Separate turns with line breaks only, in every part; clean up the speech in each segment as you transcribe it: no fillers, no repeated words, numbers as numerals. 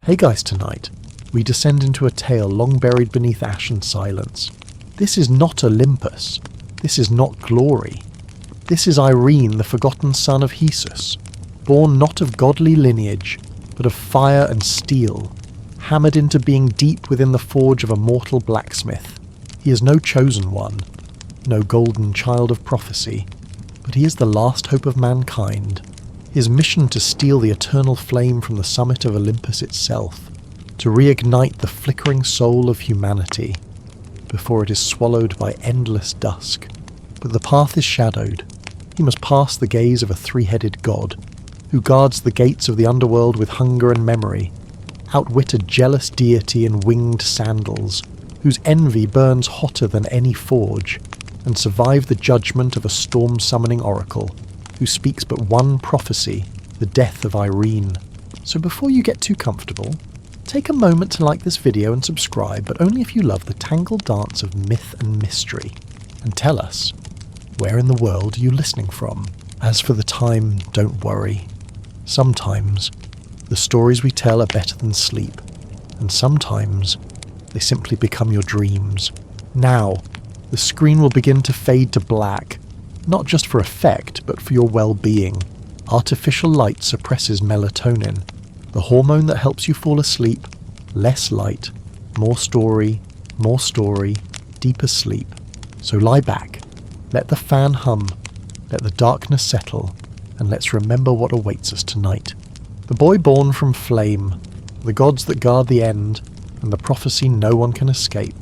Hey guys, tonight we descend into a tale long buried beneath ash and silence. This is not Olympus. This is not glory. This is Irene, the forgotten son of Hesus, born not of godly lineage, but of fire and steel, hammered into being deep within the forge of a mortal blacksmith. He is no chosen one, no golden child of prophecy, but he is the last hope of mankind. His mission to steal the eternal flame from the summit of Olympus itself, to reignite the flickering soul of humanity before it is swallowed by endless dusk. But the path is shadowed. He must pass the gaze of a three-headed god, who guards the gates of the underworld with hunger and memory, outwit a jealous deity in winged sandals, whose envy burns hotter than any forge, and survive the judgment of a storm-summoning oracle, who speaks but one prophecy, the death of Irene. So before you get too comfortable, take a moment to like this video and subscribe, but only if you love the tangled dance of myth and mystery. And tell us, where in the world are you listening from? As for the time, don't worry. Sometimes, the stories we tell are better than sleep, and sometimes, they simply become your dreams. Now, the screen will begin to fade to black, not just for effect, but for your well-being. Artificial light suppresses melatonin, the hormone that helps you fall asleep. Less light, more story, deeper sleep. So lie back, let the fan hum, let the darkness settle, and let's remember what awaits us tonight. The boy born from flame, the gods that guard the end, and the prophecy no one can escape.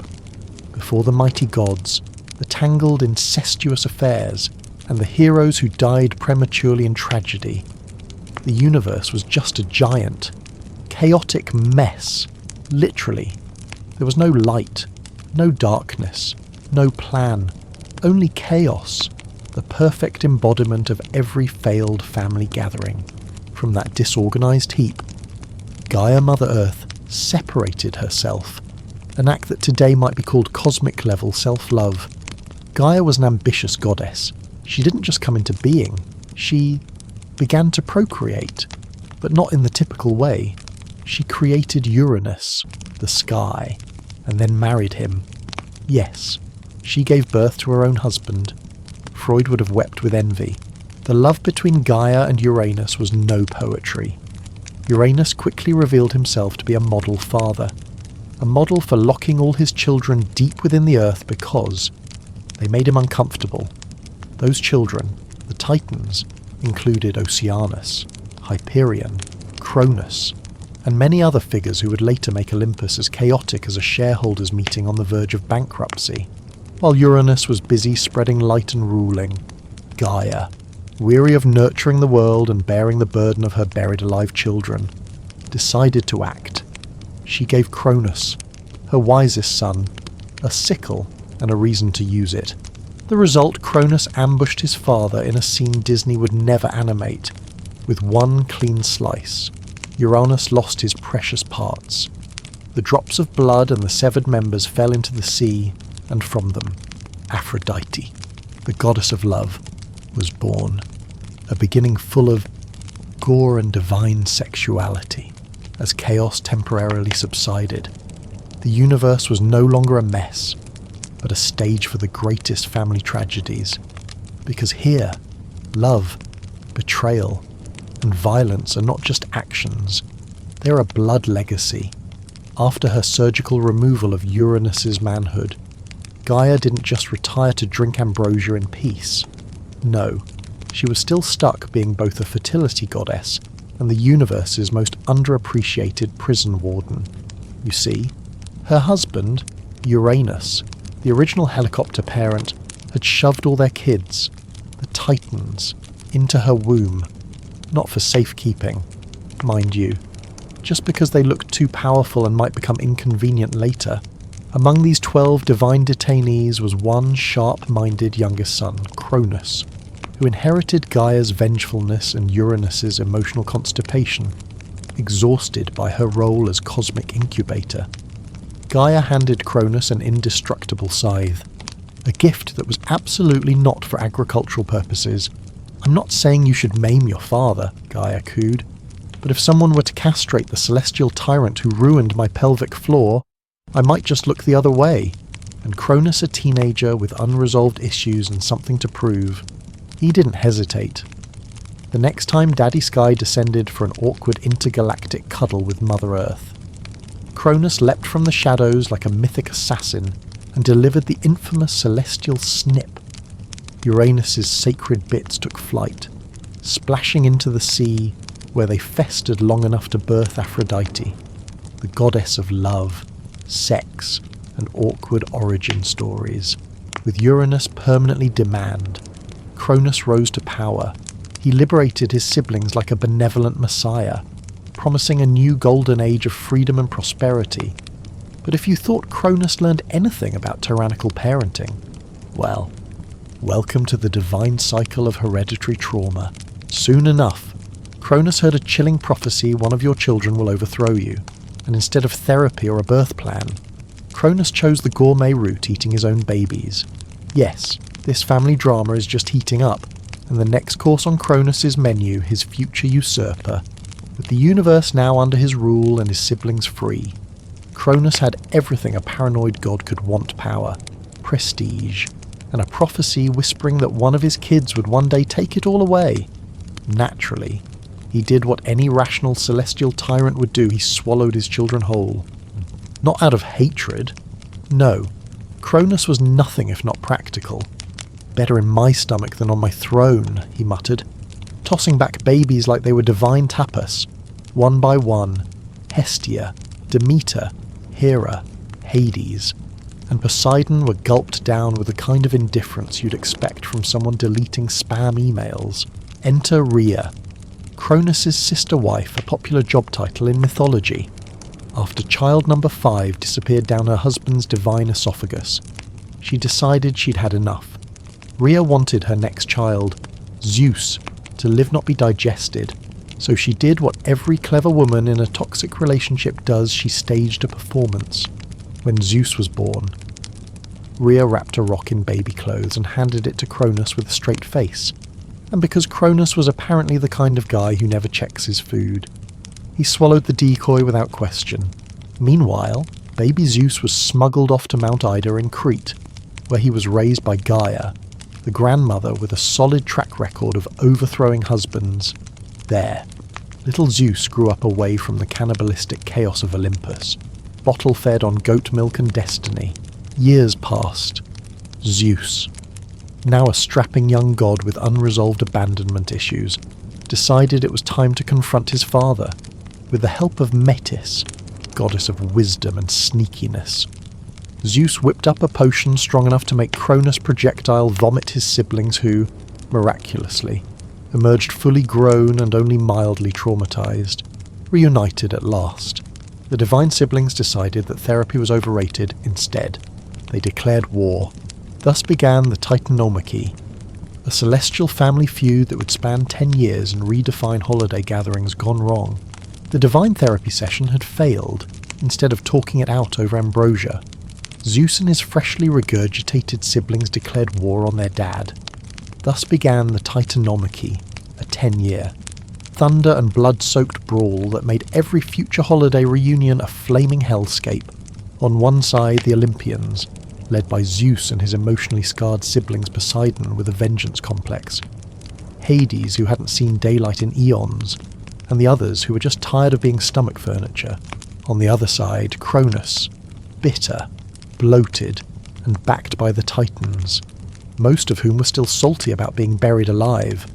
Before the mighty gods, the tangled incestuous affairs, and the heroes who died prematurely in tragedy. The universe was just a giant, chaotic mess, literally. There was no light, no darkness, no plan, only chaos, the perfect embodiment of every failed family gathering. From that disorganized heap, Gaia Mother Earth separated herself, an act that today might be called cosmic-level self-love. Gaia was an ambitious goddess. She didn't just come into being, she began to procreate, but not in the typical way. She created Uranus, the sky, and then married him. Yes, she gave birth to her own husband. Freud would have wept with envy. The love between Gaia and Uranus was no poetry. Uranus quickly revealed himself to be a model father, a model for locking all his children deep within the earth because they made him uncomfortable. Those children, the Titans, included Oceanus, Hyperion, Cronus, and many other figures who would later make Olympus as chaotic as a shareholders' meeting on the verge of bankruptcy. While Uranus was busy spreading light and ruling, Gaia, weary of nurturing the world and bearing the burden of her buried alive children, decided to act. She gave Cronus, her wisest son, a sickle and a reason to use it. The result, Cronus ambushed his father in a scene Disney would never animate. With one clean slice, Uranus lost his precious parts. The drops of blood and the severed members fell into the sea, and from them, Aphrodite, the goddess of love, was born. A beginning full of gore and divine sexuality. As chaos temporarily subsided, the universe was no longer a mess, but a stage for the greatest family tragedies. Because here, love, betrayal, and violence are not just actions, they're a blood legacy. After her surgical removal of Uranus's manhood, Gaia didn't just retire to drink ambrosia in peace. No, she was still stuck being both a fertility goddess and the universe's most underappreciated prison warden. You see, her husband, Uranus, the original helicopter parent, had shoved all their kids, the Titans, into her womb, not for safekeeping, mind you, just because they looked too powerful and might become inconvenient later. Among these 12 divine detainees was one sharp-minded younger son, Cronus, who inherited Gaia's vengefulness and Uranus's emotional constipation, exhausted by her role as cosmic incubator. Gaia handed Cronus an indestructible scythe, a gift that was absolutely not for agricultural purposes. "I'm not saying you should maim your father," Gaia cooed. but if someone were to castrate the celestial tyrant who ruined my pelvic floor, I might just look the other way. And Cronus, a teenager with unresolved issues and something to prove, he didn't hesitate. The next time Daddy Sky descended for an awkward intergalactic cuddle with Mother Earth, Cronus leapt from the shadows like a mythic assassin and delivered the infamous celestial snip. Uranus's sacred bits took flight, splashing into the sea, where they festered long enough to birth Aphrodite, the goddess of love, sex, and awkward origin stories. With Uranus permanently demanded, Cronus rose to power. He liberated his siblings like a benevolent messiah, promising a new golden age of freedom and prosperity. But if you thought Cronus learned anything about tyrannical parenting, well, welcome to the divine cycle of hereditary trauma. Soon enough, Cronus heard a chilling prophecy: one of your children will overthrow you, and instead of therapy or a birth plan, Cronus chose the gourmet route, eating his own babies. Yes, this family drama is just heating up, and the next course on Cronus's menu, his future usurper. With the universe now under his rule and his siblings free, Cronus had everything a paranoid god could want: power, prestige, and a prophecy whispering that one of his kids would one day take it all away. Naturally, he did what any rational celestial tyrant would do: he swallowed his children whole. Not out of hatred. No, Cronus was nothing if not practical. Better in my stomach than on my throne, he muttered, tossing back babies like they were divine tapas. One by one, Hestia, Demeter, Hera, Hades, and Poseidon were gulped down with the kind of indifference you'd expect from someone deleting spam emails. Enter Rhea, Cronus's sister wife, a popular job title in mythology. After child number 5 disappeared down her husband's divine esophagus, she decided she'd had enough. Rhea wanted her next child, Zeus, to live not be digested, so she did what every clever woman in a toxic relationship does: she staged a performance. When Zeus was born, Rhea wrapped a rock in baby clothes and handed it to Cronus with a straight face. And because Cronus was apparently the kind of guy who never checks his food, he swallowed the decoy without question. Meanwhile, baby Zeus was smuggled off to Mount Ida in Crete, where he was raised by Gaia, the grandmother with a solid track record of overthrowing husbands. There, little Zeus grew up away from the cannibalistic chaos of Olympus, bottle-fed on goat milk and destiny. Years passed. Zeus, now a strapping young god with unresolved abandonment issues, decided it was time to confront his father. With the help of Metis, goddess of wisdom and sneakiness, Zeus whipped up a potion strong enough to make Cronus projectile vomit his siblings who, miraculously, emerged fully grown and only mildly traumatized, reunited at last. The divine siblings decided that therapy was overrated. Instead, they declared war. Thus began the Titanomachy, a celestial family feud that would span 10 years and redefine holiday gatherings gone wrong. The divine therapy session had failed. Instead of talking it out over ambrosia, Zeus and his freshly regurgitated siblings declared war on their dad. Thus began the Titanomachy, a 10-year, thunder and blood-soaked brawl that made every future holiday reunion a flaming hellscape. On one side, the Olympians, led by Zeus and his emotionally scarred siblings Poseidon with a vengeance complex, Hades, who hadn't seen daylight in eons, and the others who were just tired of being stomach furniture. On the other side, Cronus, bitter, bloated, and backed by the Titans, most of whom were still salty about being buried alive,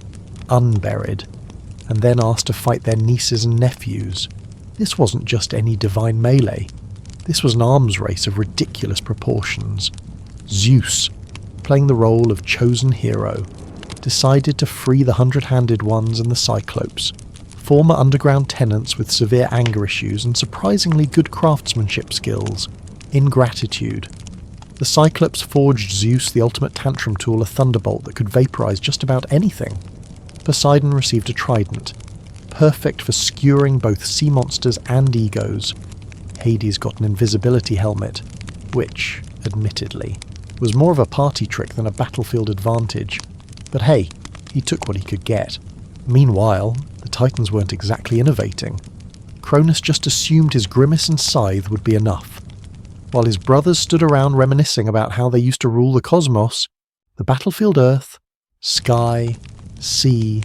unburied, and then asked to fight their nieces and nephews. This wasn't just any divine melee. This was an arms race of ridiculous proportions. Zeus, playing the role of chosen hero, decided to free the 100-handed ones and the Cyclopes, former underground tenants with severe anger issues and surprisingly good craftsmanship skills. In gratitude, the Cyclops forged Zeus the ultimate tantrum tool, a thunderbolt that could vaporize just about anything. Poseidon received a trident, perfect for skewering both sea monsters and egos. Hades got an invisibility helmet, which, admittedly, was more of a party trick than a battlefield advantage. But hey, he took what he could get. Meanwhile, the Titans weren't exactly innovating. Cronus just assumed his grimace and scythe would be enough. While his brothers stood around reminiscing about how they used to rule the cosmos, the battlefield Earth, sky, sea,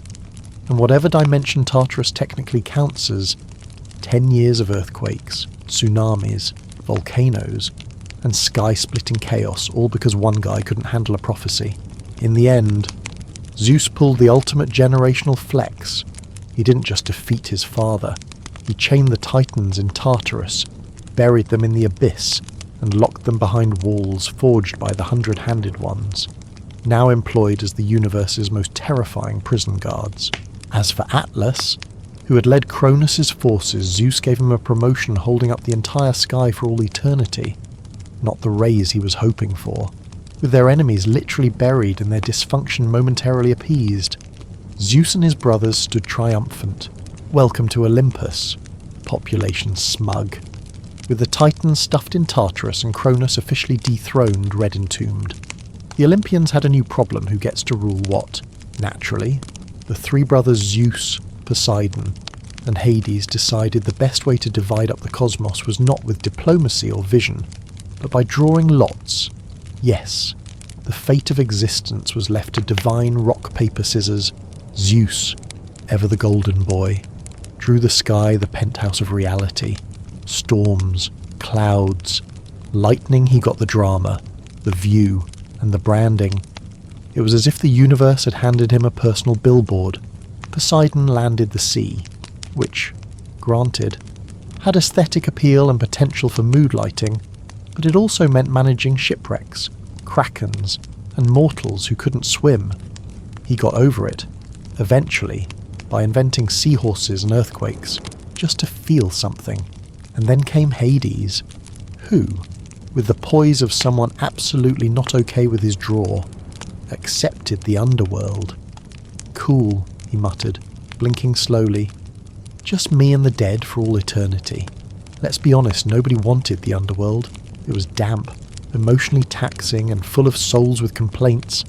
and whatever dimension Tartarus technically counts as, 10 years of earthquakes, tsunamis, volcanoes, and sky-splitting chaos, all because one guy couldn't handle a prophecy. In the end, Zeus pulled the ultimate generational flex. He didn't just defeat his father, he chained the Titans in Tartarus, buried them in the abyss, and locked them behind walls forged by the 100-handed ones, now employed as the universe's most terrifying prison guards. As for Atlas, who had led Cronus' forces, Zeus gave him a promotion holding up the entire sky for all eternity. Not the raise he was hoping for. With their enemies literally buried and their dysfunction momentarily appeased, Zeus and his brothers stood triumphant. Welcome to Olympus, population smug. With the Titans stuffed in Tartarus and Cronus officially dethroned, red entombed. The Olympians had a new problem: who gets to rule what? Naturally, the three brothers Zeus, Poseidon, and Hades decided the best way to divide up the cosmos was not with diplomacy or vision, but by drawing lots. Yes, the fate of existence was left to divine rock, paper, scissors. Zeus, ever the golden boy, drew the sky the penthouse of reality. Storms, clouds, lightning, he got the drama, the view, and the branding. It was as if the universe had handed him a personal billboard. Poseidon landed the sea, which, granted, had aesthetic appeal and potential for mood lighting, but it also meant managing shipwrecks, krakens, and mortals who couldn't swim. He got over it, eventually, by inventing seahorses and earthquakes, just to feel something. And then came Hades, who, with the poise of someone absolutely not okay with his draw, accepted the underworld. Cool, he muttered, blinking slowly. Just me and the dead for all eternity. Let's be honest, nobody wanted the underworld. It was damp, emotionally taxing, and full of souls with complaints.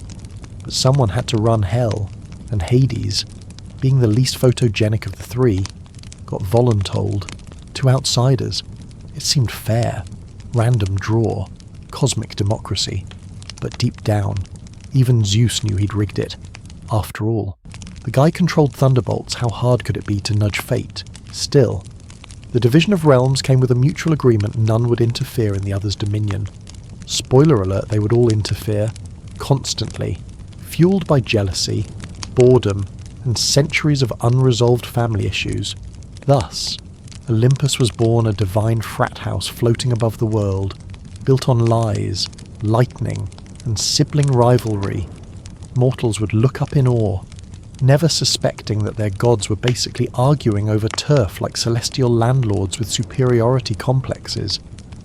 But someone had to run hell, and Hades, being the least photogenic of the three, got voluntold. To outsiders, it seemed fair, random draw, cosmic democracy. But deep down, even Zeus knew he'd rigged it. After all, the guy controlled thunderbolts, how hard could it be to nudge fate? Still, the division of realms came with a mutual agreement none would interfere in the other's dominion. Spoiler alert, they would all interfere, constantly, fueled by jealousy, boredom, and centuries of unresolved family issues. Thus, Olympus was born a divine frat house floating above the world, built on lies, lightning, and sibling rivalry. Mortals would look up in awe, never suspecting that their gods were basically arguing over turf like celestial landlords with superiority complexes,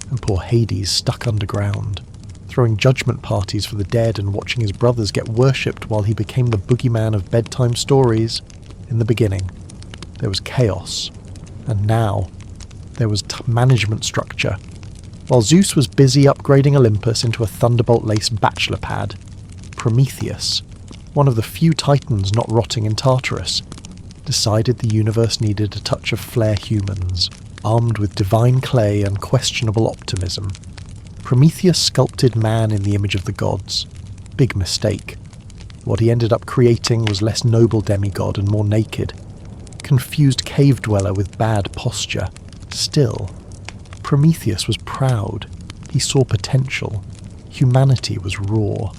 and poor Hades stuck underground, throwing judgment parties for the dead and watching his brothers get worshipped while he became the boogeyman of bedtime stories. In the beginning, there was chaos. And now, there was management structure. While Zeus was busy upgrading Olympus into a thunderbolt-laced bachelor pad, Prometheus, one of the few titans not rotting in Tartarus, decided the universe needed a touch of flair humans, armed with divine clay and questionable optimism. Prometheus sculpted man in the image of the gods. Big mistake. What he ended up creating was less noble demigod and more naked. Confused cave dweller with bad posture. Still, Prometheus was proud. He saw potential. Humanity was raw.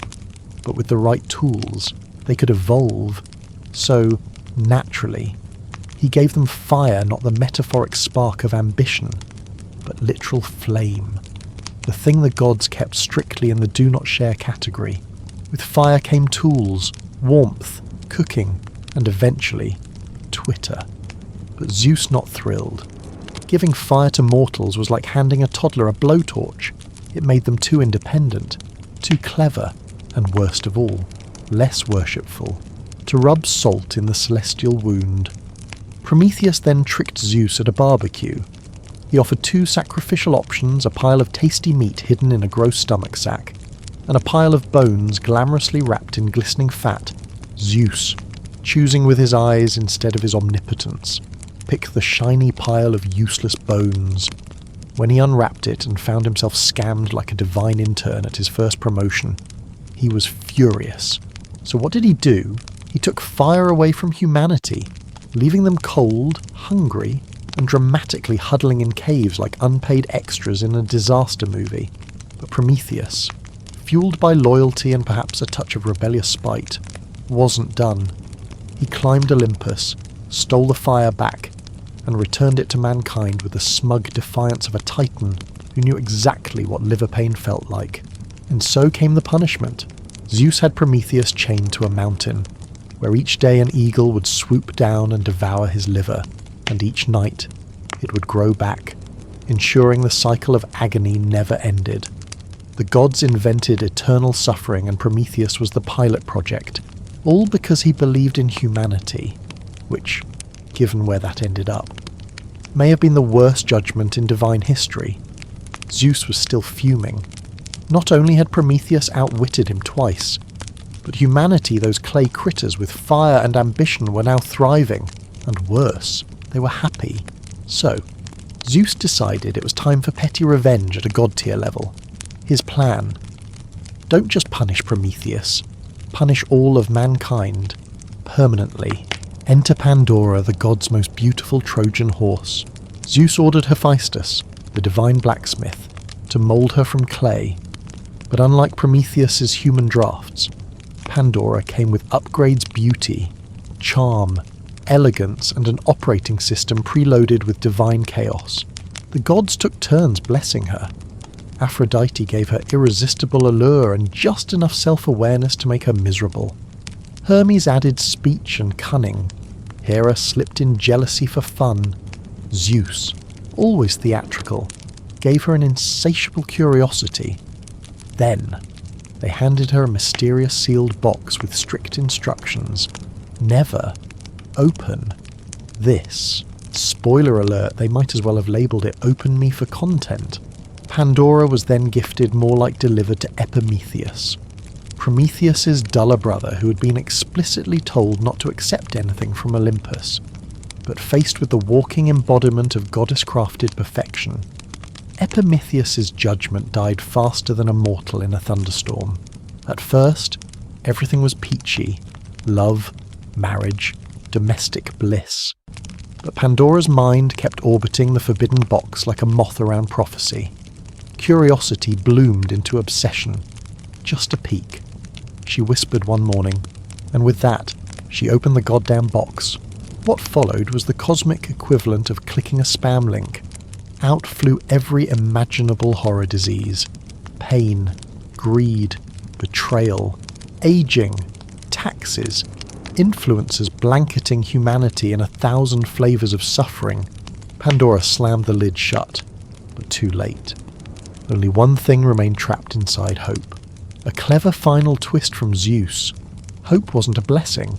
But with the right tools, they could evolve. So, naturally, he gave them fire, not the metaphoric spark of ambition, but literal flame. The thing the gods kept strictly in the do not share category. With fire came tools, warmth, cooking, and eventually, Twitter. But Zeus not thrilled. Giving fire to mortals was like handing a toddler a blowtorch. It made them too independent, too clever, and worst of all, less worshipful, to rub salt in the celestial wound. Prometheus then tricked Zeus at a barbecue. He offered 2 sacrificial options: a pile of tasty meat hidden in a gross stomach sack, and a pile of bones glamorously wrapped in glistening fat. Zeus choosing with his eyes instead of his omnipotence. Pick the shiny pile of useless bones. When he unwrapped it and found himself scammed like a divine intern at his first promotion, he was furious. So what did he do? He took fire away from humanity, leaving them cold, hungry, and dramatically huddling in caves like unpaid extras in a disaster movie. But Prometheus, fueled by loyalty and perhaps a touch of rebellious spite, wasn't done. He climbed Olympus, stole the fire back, and returned it to mankind with the smug defiance of a titan who knew exactly what liver pain felt like. And so came the punishment. Zeus had Prometheus chained to a mountain, where each day an eagle would swoop down and devour his liver, and each night it would grow back, ensuring the cycle of agony never ended. The gods invented eternal suffering, and Prometheus was the pilot project, all because he believed in humanity, which, given where that ended up, may have been the worst judgment in divine history. Zeus was still fuming. Not only had Prometheus outwitted him twice, but humanity, those clay critters with fire and ambition, were now thriving, and worse, they were happy. So, Zeus decided it was time for petty revenge at a god-tier level. His plan: don't just punish Prometheus, punish all of mankind, permanently. Enter Pandora, the god's most beautiful Trojan horse. Zeus ordered Hephaestus, the divine blacksmith, to mould her from clay, but unlike Prometheus's human drafts, Pandora came with upgrades, beauty, charm, elegance, and an operating system preloaded with divine chaos. The gods took turns blessing her. Aphrodite gave her irresistible allure and just enough self-awareness to make her miserable. Hermes added speech and cunning. Hera slipped in jealousy for fun. Zeus, always theatrical, gave her an insatiable curiosity. Then, they handed her a mysterious sealed box with strict instructions. Never open this. Spoiler alert, they might as well have labelled it "Open Me for Content." Pandora was then gifted, more like delivered, to Epimetheus, Prometheus's duller brother, who had been explicitly told not to accept anything from Olympus. But faced with the walking embodiment of goddess-crafted perfection, Epimetheus's judgment died faster than a mortal in a thunderstorm. At first, everything was peachy: love, marriage, domestic bliss. But Pandora's mind kept orbiting the forbidden box like a moth around prophecy. Curiosity bloomed into obsession. Just a peek, she whispered one morning, and with that, she opened the goddamn box. What followed was the cosmic equivalent of clicking a spam link. Out flew every imaginable horror disease: pain, greed, betrayal, aging, taxes, influences blanketing humanity in 1,000 flavours of suffering. Pandora slammed the lid shut, but too late. Only one thing remained trapped inside: hope. A clever final twist from Zeus. Hope wasn't a blessing.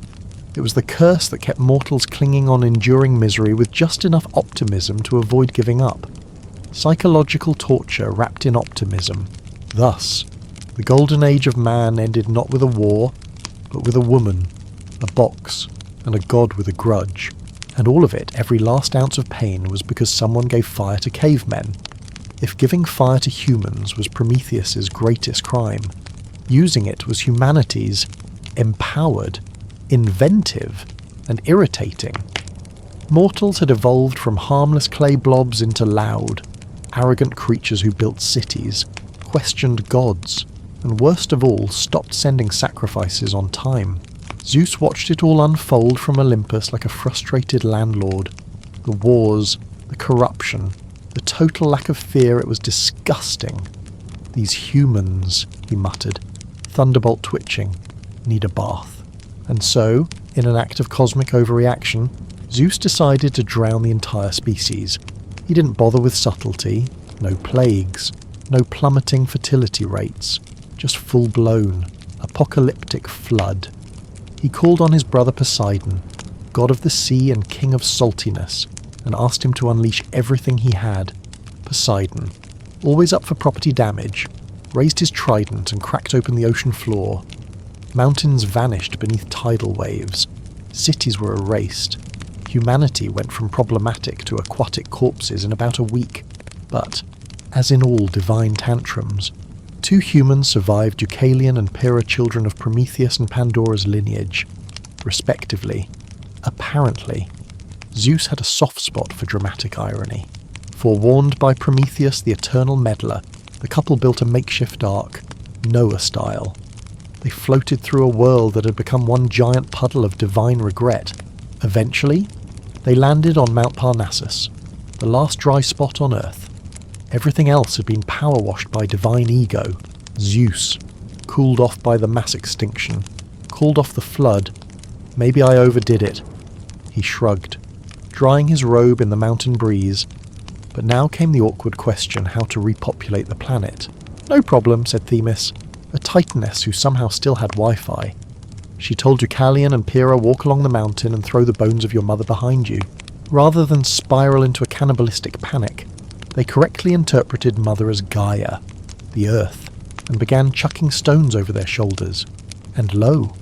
It was the curse that kept mortals clinging on, enduring misery with just enough optimism to avoid giving up. Psychological torture wrapped in optimism. Thus, the golden age of man ended not with a war, but with a woman, a box, and a god with a grudge. And all of it, every last ounce of pain, was because someone gave fire to cavemen. If giving fire to humans was Prometheus's greatest crime, using it was humanity's. Empowered, inventive, and irritating. Mortals had evolved from harmless clay blobs into loud, arrogant creatures who built cities, questioned gods, and worst of all, stopped sending sacrifices on time. Zeus watched it all unfold from Olympus like a frustrated landlord. The wars, the corruption, the total lack of fear. It was disgusting. These humans, he muttered, thunderbolt twitching, need a bath. And so, in an act of cosmic overreaction, Zeus decided to drown the entire species. He didn't bother with subtlety, no plagues, no plummeting fertility rates, just full-blown, apocalyptic flood. He called on his brother Poseidon, god of the sea and king of saltiness, and asked him to unleash everything he had. Poseidon, always up for property damage, raised his trident and cracked open the ocean floor. Mountains vanished beneath tidal waves. Cities were erased. Humanity went from problematic to aquatic corpses in about a week. But, as in all divine tantrums, 2 humans survived Deucalion and Pyrrha, children of Prometheus and Pandora's lineage, respectively. Apparently, Zeus had a soft spot for dramatic irony. Forewarned by Prometheus, the eternal meddler, the couple built a makeshift ark, Noah style. They floated through a world that had become one giant puddle of divine regret. Eventually, they landed on Mount Parnassus, the last dry spot on Earth. Everything else had been power-washed by divine ego, Zeus, cooled off by the mass extinction, called off the flood. Maybe I overdid it. He shrugged, drying his robe in the mountain breeze. But now came the awkward question how to repopulate the planet. No problem, said Themis, a titaness who somehow still had Wi-Fi. She told Deucalion and Pyrrha, walk along the mountain and throw the bones of your mother behind you. Rather than spiral into a cannibalistic panic, they correctly interpreted Mother as Gaia, the Earth, and began chucking stones over their shoulders. And lo,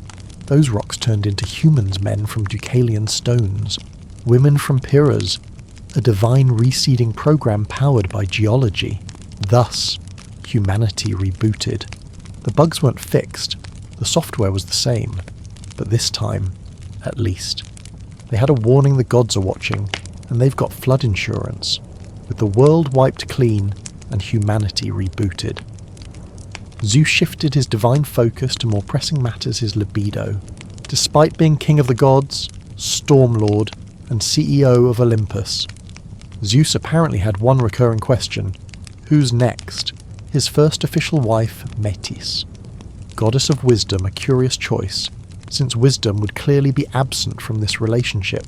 those rocks turned into humans' men from Deucalion stones, women from Pyrrha's, a divine reseeding program powered by geology. Thus, humanity rebooted. The bugs weren't fixed, the software was the same, but this time, at least. They had a warning the gods are watching, and they've got flood insurance, with the world wiped clean and humanity rebooted. Zeus shifted his divine focus to more pressing matters, his libido. Despite being king of the gods, Stormlord, and CEO of Olympus, Zeus apparently had one recurring question: who's next? His first official wife, Metis, goddess of wisdom, a curious choice, since wisdom would clearly be absent from this relationship.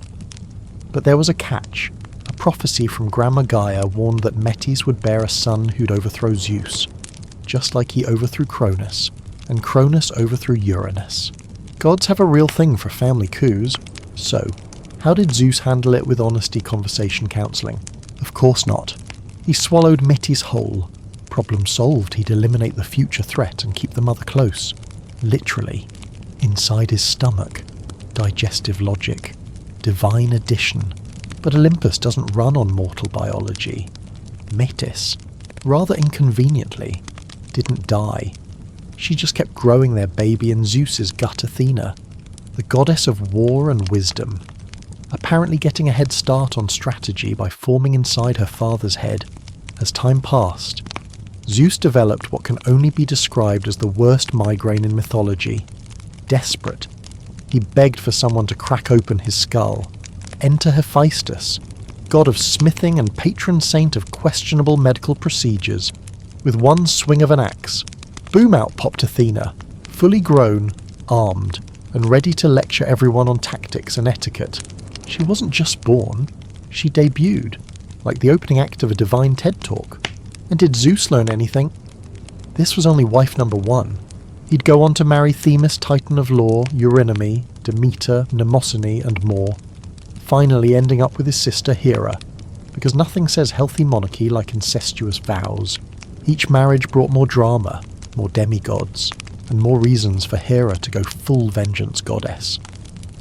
But there was a catch. A prophecy from Grandma Gaia warned that Metis would bear a son who'd overthrow Zeus, just like he overthrew Cronus, and Cronus overthrew Uranus. Gods have a real thing for family coups. So, how did Zeus handle it with honesty conversation counselling? Of course not. He swallowed Metis whole. Problem solved, he'd eliminate the future threat and keep the mother close. Literally. Inside his stomach. Digestive logic. Divine addition. But Olympus doesn't run on mortal biology. Metis, rather inconveniently, didn't die. She just kept growing their baby in Zeus's gut, Athena, the goddess of war and wisdom, apparently getting a head start on strategy by forming inside her father's head. As time passed, Zeus developed what can only be described as the worst migraine in mythology. Desperate, he begged for someone to crack open his skull. Enter Hephaestus, god of smithing and patron saint of questionable medical procedures. With one swing of an axe, boom out popped Athena, fully grown, armed, and ready to lecture everyone on tactics and etiquette. She wasn't just born, she debuted, like the opening act of a divine TED Talk. And did Zeus learn anything? This was only wife number 1. He'd go on to marry Themis, titan of law, Eurynome, Demeter, Mnemosyne, and more, finally ending up with his sister Hera, because nothing says healthy monarchy like incestuous vows. Each marriage brought more drama, more demigods, and more reasons for Hera to go full vengeance goddess.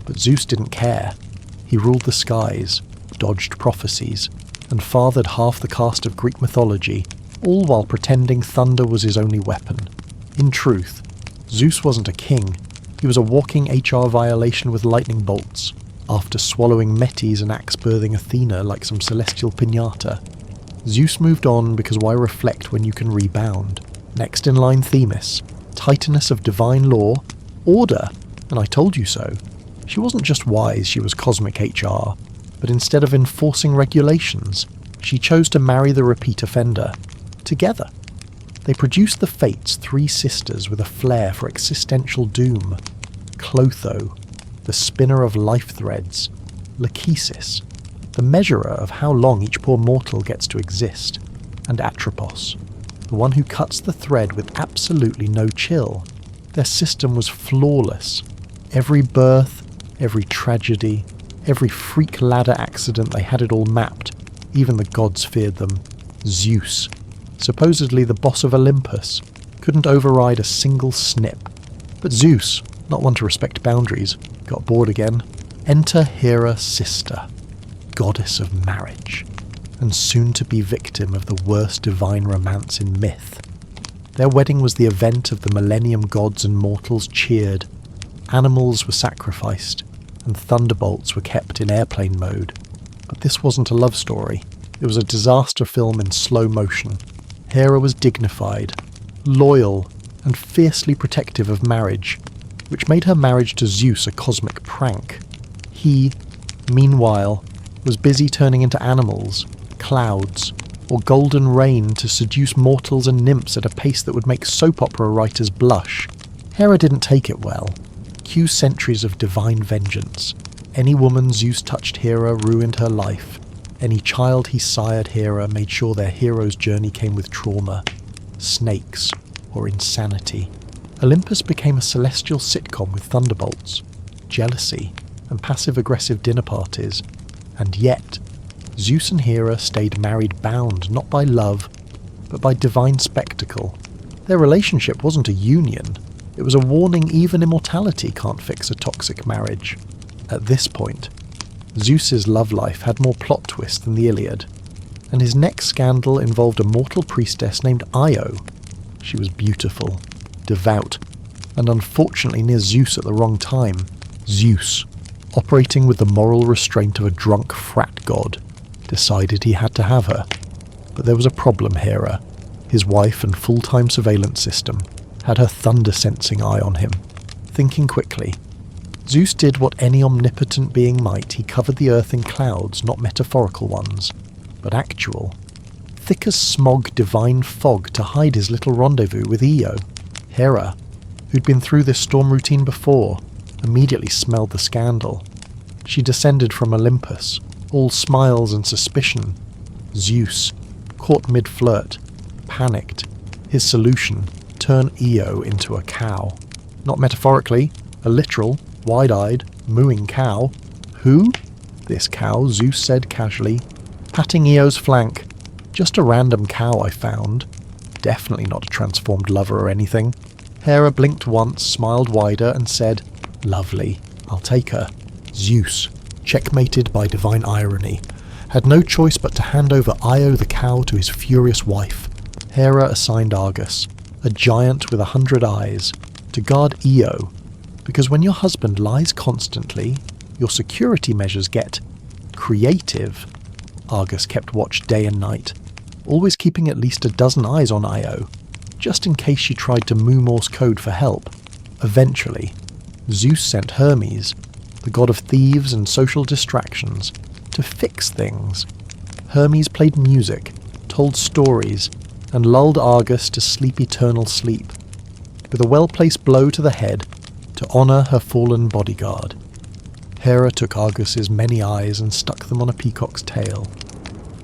But Zeus didn't care. He ruled the skies, dodged prophecies, and fathered half the cast of Greek mythology, all while pretending thunder was his only weapon. In truth, Zeus wasn't a king, he was a walking HR violation with lightning bolts, after swallowing Metis and axe-birthing Athena like some celestial piñata. Zeus moved on because why reflect when you can rebound? Next in line Themis, titaness of divine law, order, and I told you so. She wasn't just wise, she was cosmic HR, but instead of enforcing regulations, she chose to marry the repeat offender. Together. They produced the Fates, 3 sisters with a flair for existential doom. Clotho, the spinner of life threads. Lachesis, the measurer of how long each poor mortal gets to exist. And Atropos, the one who cuts the thread with absolutely no chill. Their system was flawless. Every birth, every tragedy, every freak ladder accident, they had it all mapped. Even the gods feared them. Zeus, supposedly the boss of Olympus, couldn't override a single snip. But Zeus, not one to respect boundaries, got bored again. Enter Hera's sister, goddess of marriage, and soon to be victim of the worst divine romance in myth. Their wedding was the event of the millennium gods and mortals cheered. Animals were sacrificed, and thunderbolts were kept in airplane mode. But this wasn't a love story. It was a disaster film in slow motion. Hera was dignified, loyal, and fiercely protective of marriage, which made her marriage to Zeus a cosmic prank. He, meanwhile, was busy turning into animals, clouds, or golden rain to seduce mortals and nymphs at a pace that would make soap opera writers blush. Hera didn't take it well. Cue centuries of divine vengeance. Any woman Zeus touched Hera ruined her life. Any child he sired Hera made sure their hero's journey came with trauma, snakes, or insanity. Olympus became a celestial sitcom with thunderbolts, jealousy, and passive-aggressive dinner parties. And yet, Zeus and Hera stayed married bound not by love, but by divine spectacle. Their relationship wasn't a union. It was a warning even immortality can't fix a toxic marriage. At this point, Zeus's love life had more plot twists than the Iliad, and his next scandal involved a mortal priestess named Io. She was beautiful, devout, and unfortunately near Zeus at the wrong time. Zeus, operating with the moral restraint of a drunk frat god, decided he had to have her. But there was a problem. Hera, his wife and full-time surveillance system, had her thunder-sensing eye on him. Thinking quickly, Zeus did what any omnipotent being might. He covered the earth in clouds, not metaphorical ones, but actual. Thick as smog, divine fog to hide his little rendezvous with Io. Hera, who'd been through this storm routine before, immediately smelled the scandal. She descended from Olympus, all smiles and suspicion. Zeus, caught mid-flirt, panicked. His solution, turn Io into a cow. Not metaphorically, a literal, wide-eyed, mooing cow. Who? This cow, Zeus said casually, patting Io's flank. Just a random cow I found. Definitely not a transformed lover or anything. Hera blinked once, smiled wider, and said, "Lovely, I'll take her." Zeus, checkmated by divine irony, had no choice but to hand over Io the cow to his furious wife. Hera assigned Argus, a giant with 100 eyes, to guard Io, because when your husband lies constantly, your security measures get creative. Argus kept watch day and night, always keeping at least a dozen eyes on Io, just in case she tried to moo Morse code for help. Eventually, Zeus sent Hermes, the god of thieves and social distractions, to fix things. Hermes played music, told stories, and lulled Argus to sleep eternal sleep, with a well-placed blow to the head to honour her fallen bodyguard. Hera took Argus's many eyes and stuck them on a peacock's tail,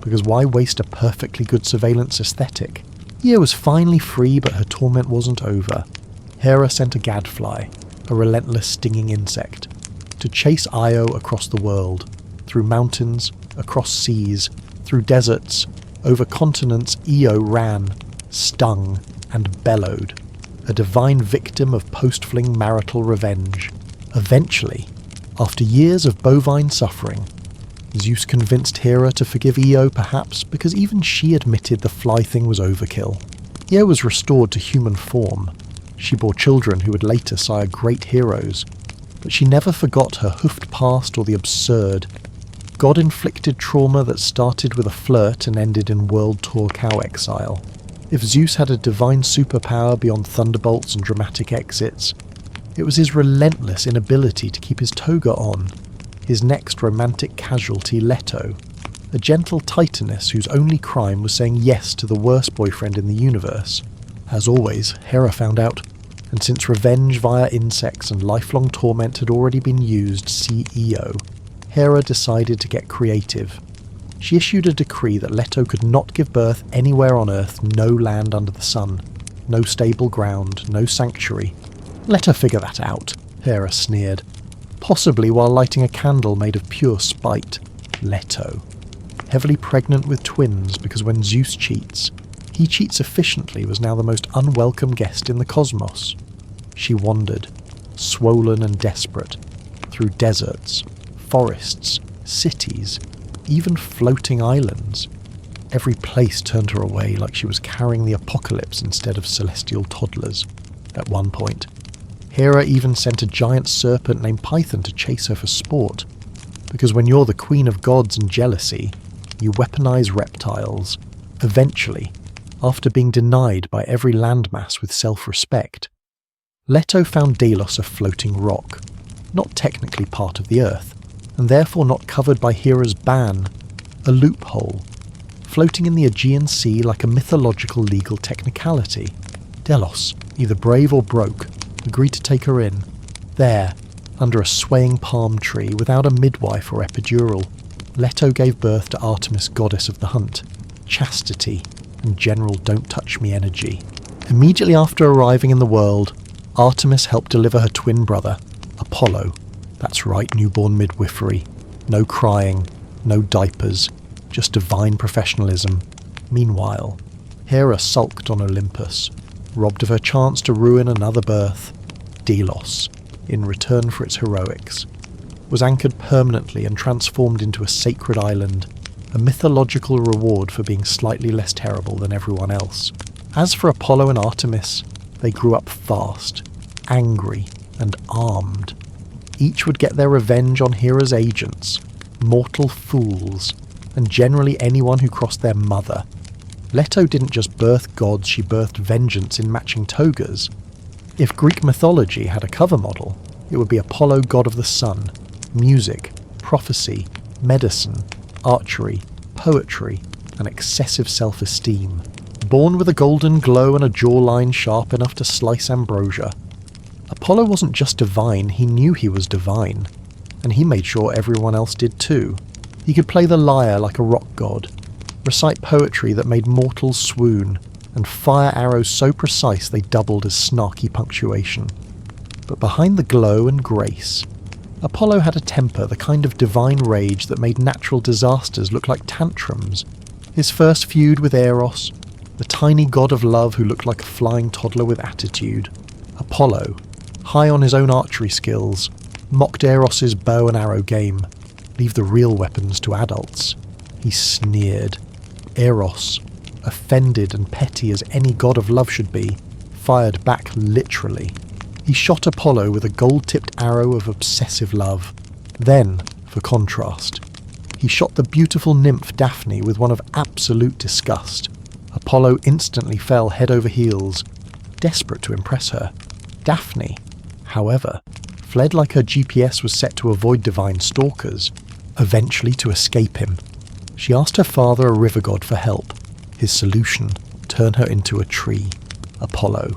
because why waste a perfectly good surveillance aesthetic? Io was finally free, but her torment wasn't over. Hera sent a gadfly, a relentless stinging insect, to chase Io across the world, through mountains, across seas, through deserts, over continents. Io ran, stung, and bellowed, a divine victim of post-fling marital revenge. Eventually, after years of bovine suffering, Zeus convinced Hera to forgive Io, perhaps because even she admitted the fly thing was overkill. Io was restored to human form. She bore children who would later sire great heroes, but she never forgot her hoofed past or the absurd, God-inflicted trauma that started with a flirt and ended in world tour cow exile. If Zeus had a divine superpower beyond thunderbolts and dramatic exits, it was his relentless inability to keep his toga on. His next romantic casualty, Leto, a gentle titaness whose only crime was saying yes to the worst boyfriend in the universe. As always, Hera found out, and since revenge via insects and lifelong torment had already been used, see Io, Hera decided to get creative. She issued a decree that Leto could not give birth anywhere on Earth, no land under the sun, no stable ground, no sanctuary. Let her figure that out, Hera sneered, possibly while lighting a candle made of pure spite. Leto, heavily pregnant with twins because when Zeus cheats, he cheats efficiently, was now the most unwelcome guest in the cosmos. She wandered, swollen and desperate, through deserts, forests, cities, even floating islands. Every place turned her away like she was carrying the apocalypse instead of celestial toddlers. At one point, Hera even sent a giant serpent named Python to chase her for sport, because when you're the queen of gods and jealousy, you weaponize reptiles. Eventually, after being denied by every landmass with self-respect, Leto found Delos a floating rock, not technically part of the Earth, and therefore not covered by Hera's ban, a loophole, floating in the Aegean Sea like a mythological legal technicality. Delos, either brave or broke, agreed to take her in. There, under a swaying palm tree, without a midwife or epidural, Leto gave birth to Artemis, goddess of the hunt, chastity, and general don't-touch-me energy. Immediately after arriving in the world, Artemis helped deliver her twin brother, Apollo. That's right, newborn midwifery. No crying, no diapers, just divine professionalism. Meanwhile, Hera sulked on Olympus, robbed of her chance to ruin another birth. Delos, in return for its heroics, was anchored permanently and transformed into a sacred island, a mythological reward for being slightly less terrible than everyone else. As for Apollo and Artemis, they grew up fast, angry, and armed. Each would get their revenge on Hera's agents, mortal fools, and generally anyone who crossed their mother. Leto didn't just birth gods, she birthed vengeance in matching togas. If Greek mythology had a cover model, it would be Apollo, god of the sun, music, prophecy, medicine, archery, poetry, and excessive self-esteem. Born with a golden glow and a jawline sharp enough to slice ambrosia. Apollo wasn't just divine, he knew he was divine, and he made sure everyone else did too. He could play the lyre like a rock god, recite poetry that made mortals swoon, and fire arrows so precise they doubled as snarky punctuation. But behind the glow and grace, Apollo had a temper, the kind of divine rage that made natural disasters look like tantrums. His first feud with Eros, the tiny god of love who looked like a flying toddler with attitude. Apollo, high on his own archery skills, mocked Eros's bow and arrow game. Leave the real weapons to adults. He sneered. Eros, offended and petty as any god of love should be, fired back literally. He shot Apollo with a gold-tipped arrow of obsessive love. Then, for contrast, he shot the beautiful nymph Daphne with one of absolute disgust. Apollo instantly fell head over heels, desperate to impress her. Daphne, however, fled like her GPS was set to avoid divine stalkers, eventually to escape him. She asked her father, a river god, for help. His solution, turn her into a tree. Apollo,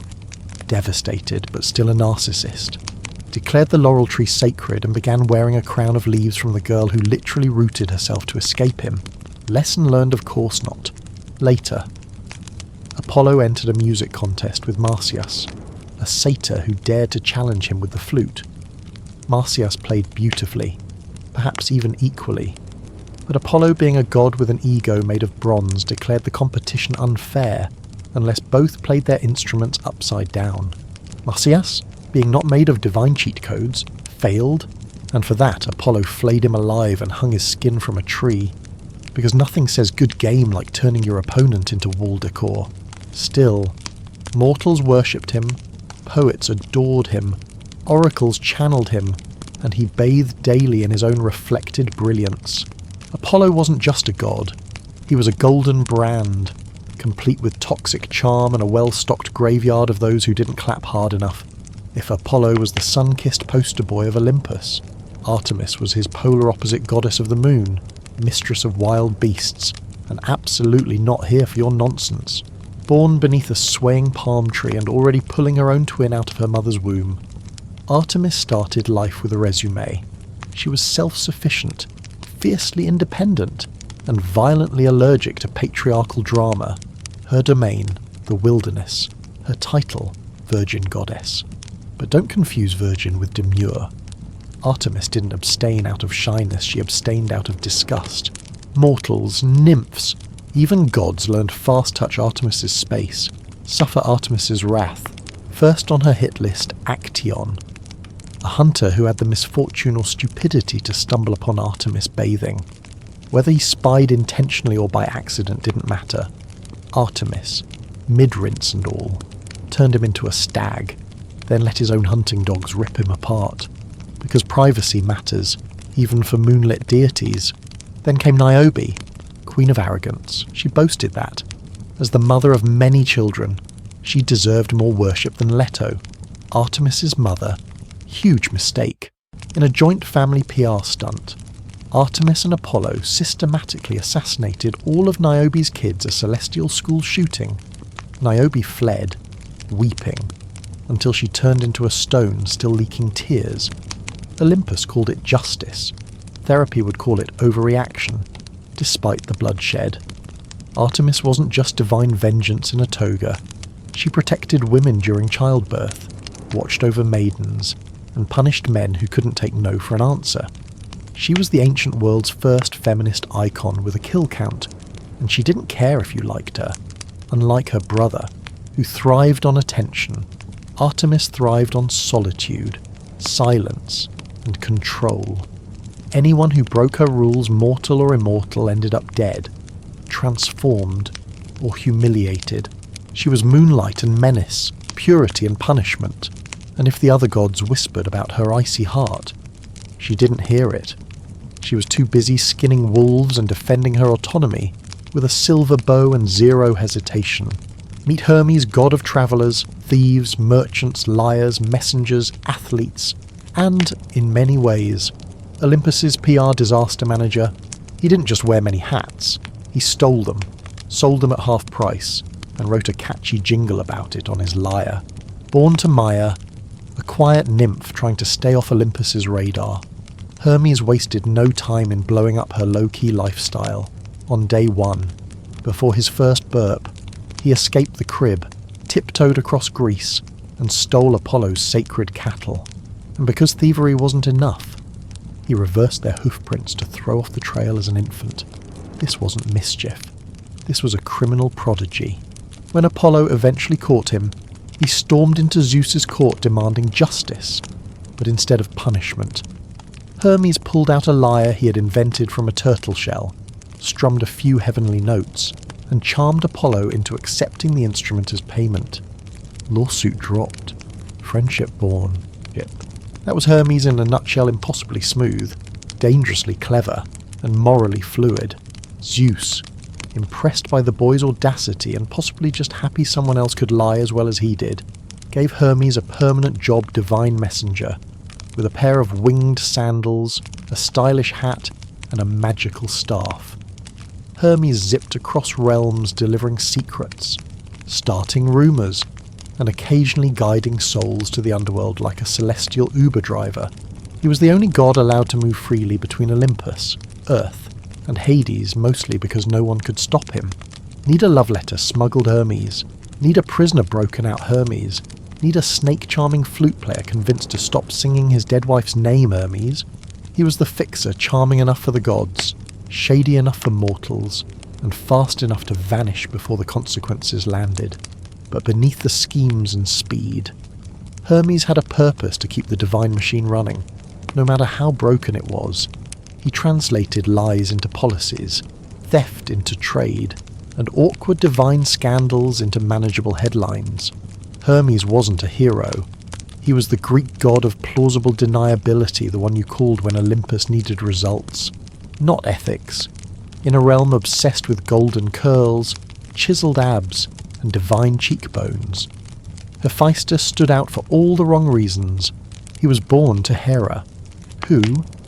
devastated but still a narcissist, declared the laurel tree sacred and began wearing a crown of leaves from the girl who literally rooted herself to escape him. Lesson learned, of course not. Later, Apollo entered a music contest with Marsyas, a satyr who dared to challenge him with the flute. Marsyas played beautifully, perhaps even equally, but Apollo, being a god with an ego made of bronze, declared the competition unfair unless both played their instruments upside down. Marsyas, being not made of divine cheat codes, failed, and for that Apollo flayed him alive and hung his skin from a tree, because nothing says good game like turning your opponent into wall decor. Still, mortals worshipped him, poets adored him, oracles channeled him, and he bathed daily in his own reflected brilliance. Apollo wasn't just a god, he was a golden brand, complete with toxic charm and a well-stocked graveyard of those who didn't clap hard enough. If Apollo was the sun-kissed poster boy of Olympus, Artemis was his polar opposite goddess of the moon, mistress of wild beasts, and absolutely not here for your nonsense. Born beneath a swaying palm tree and already pulling her own twin out of her mother's womb, Artemis started life with a resume. She was self-sufficient, fiercely independent, and violently allergic to patriarchal drama. Her domain, the wilderness. Her title, Virgin Goddess. But don't confuse virgin with demure. Artemis didn't abstain out of shyness, she abstained out of disgust. Mortals, nymphs, even gods learned fast-touch Artemis's space, suffer Artemis's wrath. First on her hit list, Actaeon. a hunter who had the misfortune or stupidity to stumble upon Artemis bathing. Whether he spied intentionally or by accident didn't matter. Artemis, mid-rinse and all, turned him into a stag, then let his own hunting dogs rip him apart. Because privacy matters, even for moonlit deities. Then came Niobe, queen of arrogance. She boasted that. As the mother of many children, she deserved more worship than Leto, Artemis's mother. Huge mistake. In a joint family PR stunt, Artemis and Apollo systematically assassinated all of Niobe's kids at Celestial School shooting. Niobe fled, weeping, until she turned into a stone still leaking tears. Olympus called it justice. Therapy would call it overreaction, despite the bloodshed. Artemis wasn't just divine vengeance in a toga. She protected women during childbirth, watched over maidens, and punished men who couldn't take no for an answer. She was the ancient world's first feminist icon with a kill count, and she didn't care if you liked her. Unlike her brother, who thrived on attention, Artemis thrived on solitude, silence, and control. Anyone who broke her rules, mortal or immortal, ended up dead, transformed, or humiliated. She was moonlight and menace, purity and punishment, and if the other gods whispered about her icy heart, she didn't hear it. She was too busy skinning wolves and defending her autonomy with a silver bow and zero hesitation. Meet Hermes, god of travellers, thieves, merchants, liars, messengers, athletes, and, in many ways, Olympus's PR disaster manager. He didn't just wear many hats, he stole them, sold them at half price, and wrote a catchy jingle about it on his lyre. Born to Maya, a quiet nymph trying to stay off Olympus's radar, Hermes wasted no time in blowing up her low-key lifestyle. On day one, before his first burp, he escaped the crib, tiptoed across Greece, and stole Apollo's sacred cattle. And because thievery wasn't enough, he reversed their hoofprints to throw off the trail as an infant. This wasn't mischief. This was a criminal prodigy. When Apollo eventually caught him, he stormed into Zeus's court demanding justice, but instead of punishment. Hermes pulled out a lyre he had invented from a turtle shell, strummed a few heavenly notes, and charmed Apollo into accepting the instrument as payment. Lawsuit dropped. Friendship born. Yep. That was Hermes in a nutshell, impossibly smooth, dangerously clever, and morally fluid. Zeus, impressed by the boy's audacity and possibly just happy someone else could lie as well as he did, gave Hermes a permanent job divine messenger, with a pair of winged sandals, a stylish hat, and a magical staff. Hermes zipped across realms delivering secrets, starting rumours, and occasionally guiding souls to the underworld like a celestial Uber driver. He was the only god allowed to move freely between Olympus, Earth, and Hades, mostly because no one could stop him. Need a love letter smuggled Hermes. Need a prisoner broken out Hermes. Need a snake-charming flute player convinced to stop singing his dead wife's name Hermes. He was the fixer, charming enough for the gods, shady enough for mortals, and fast enough to vanish before the consequences landed. But beneath the schemes and speed, Hermes had a purpose to keep the divine machine running, no matter how broken it was. He translated lies into policies, theft into trade, and awkward divine scandals into manageable headlines. Hermes wasn't a hero. He was the Greek god of plausible deniability, the one you called when Olympus needed results, not ethics. In a realm obsessed with golden curls, chiseled abs, and divine cheekbones, Hephaestus stood out for all the wrong reasons. He was born to Hera, who,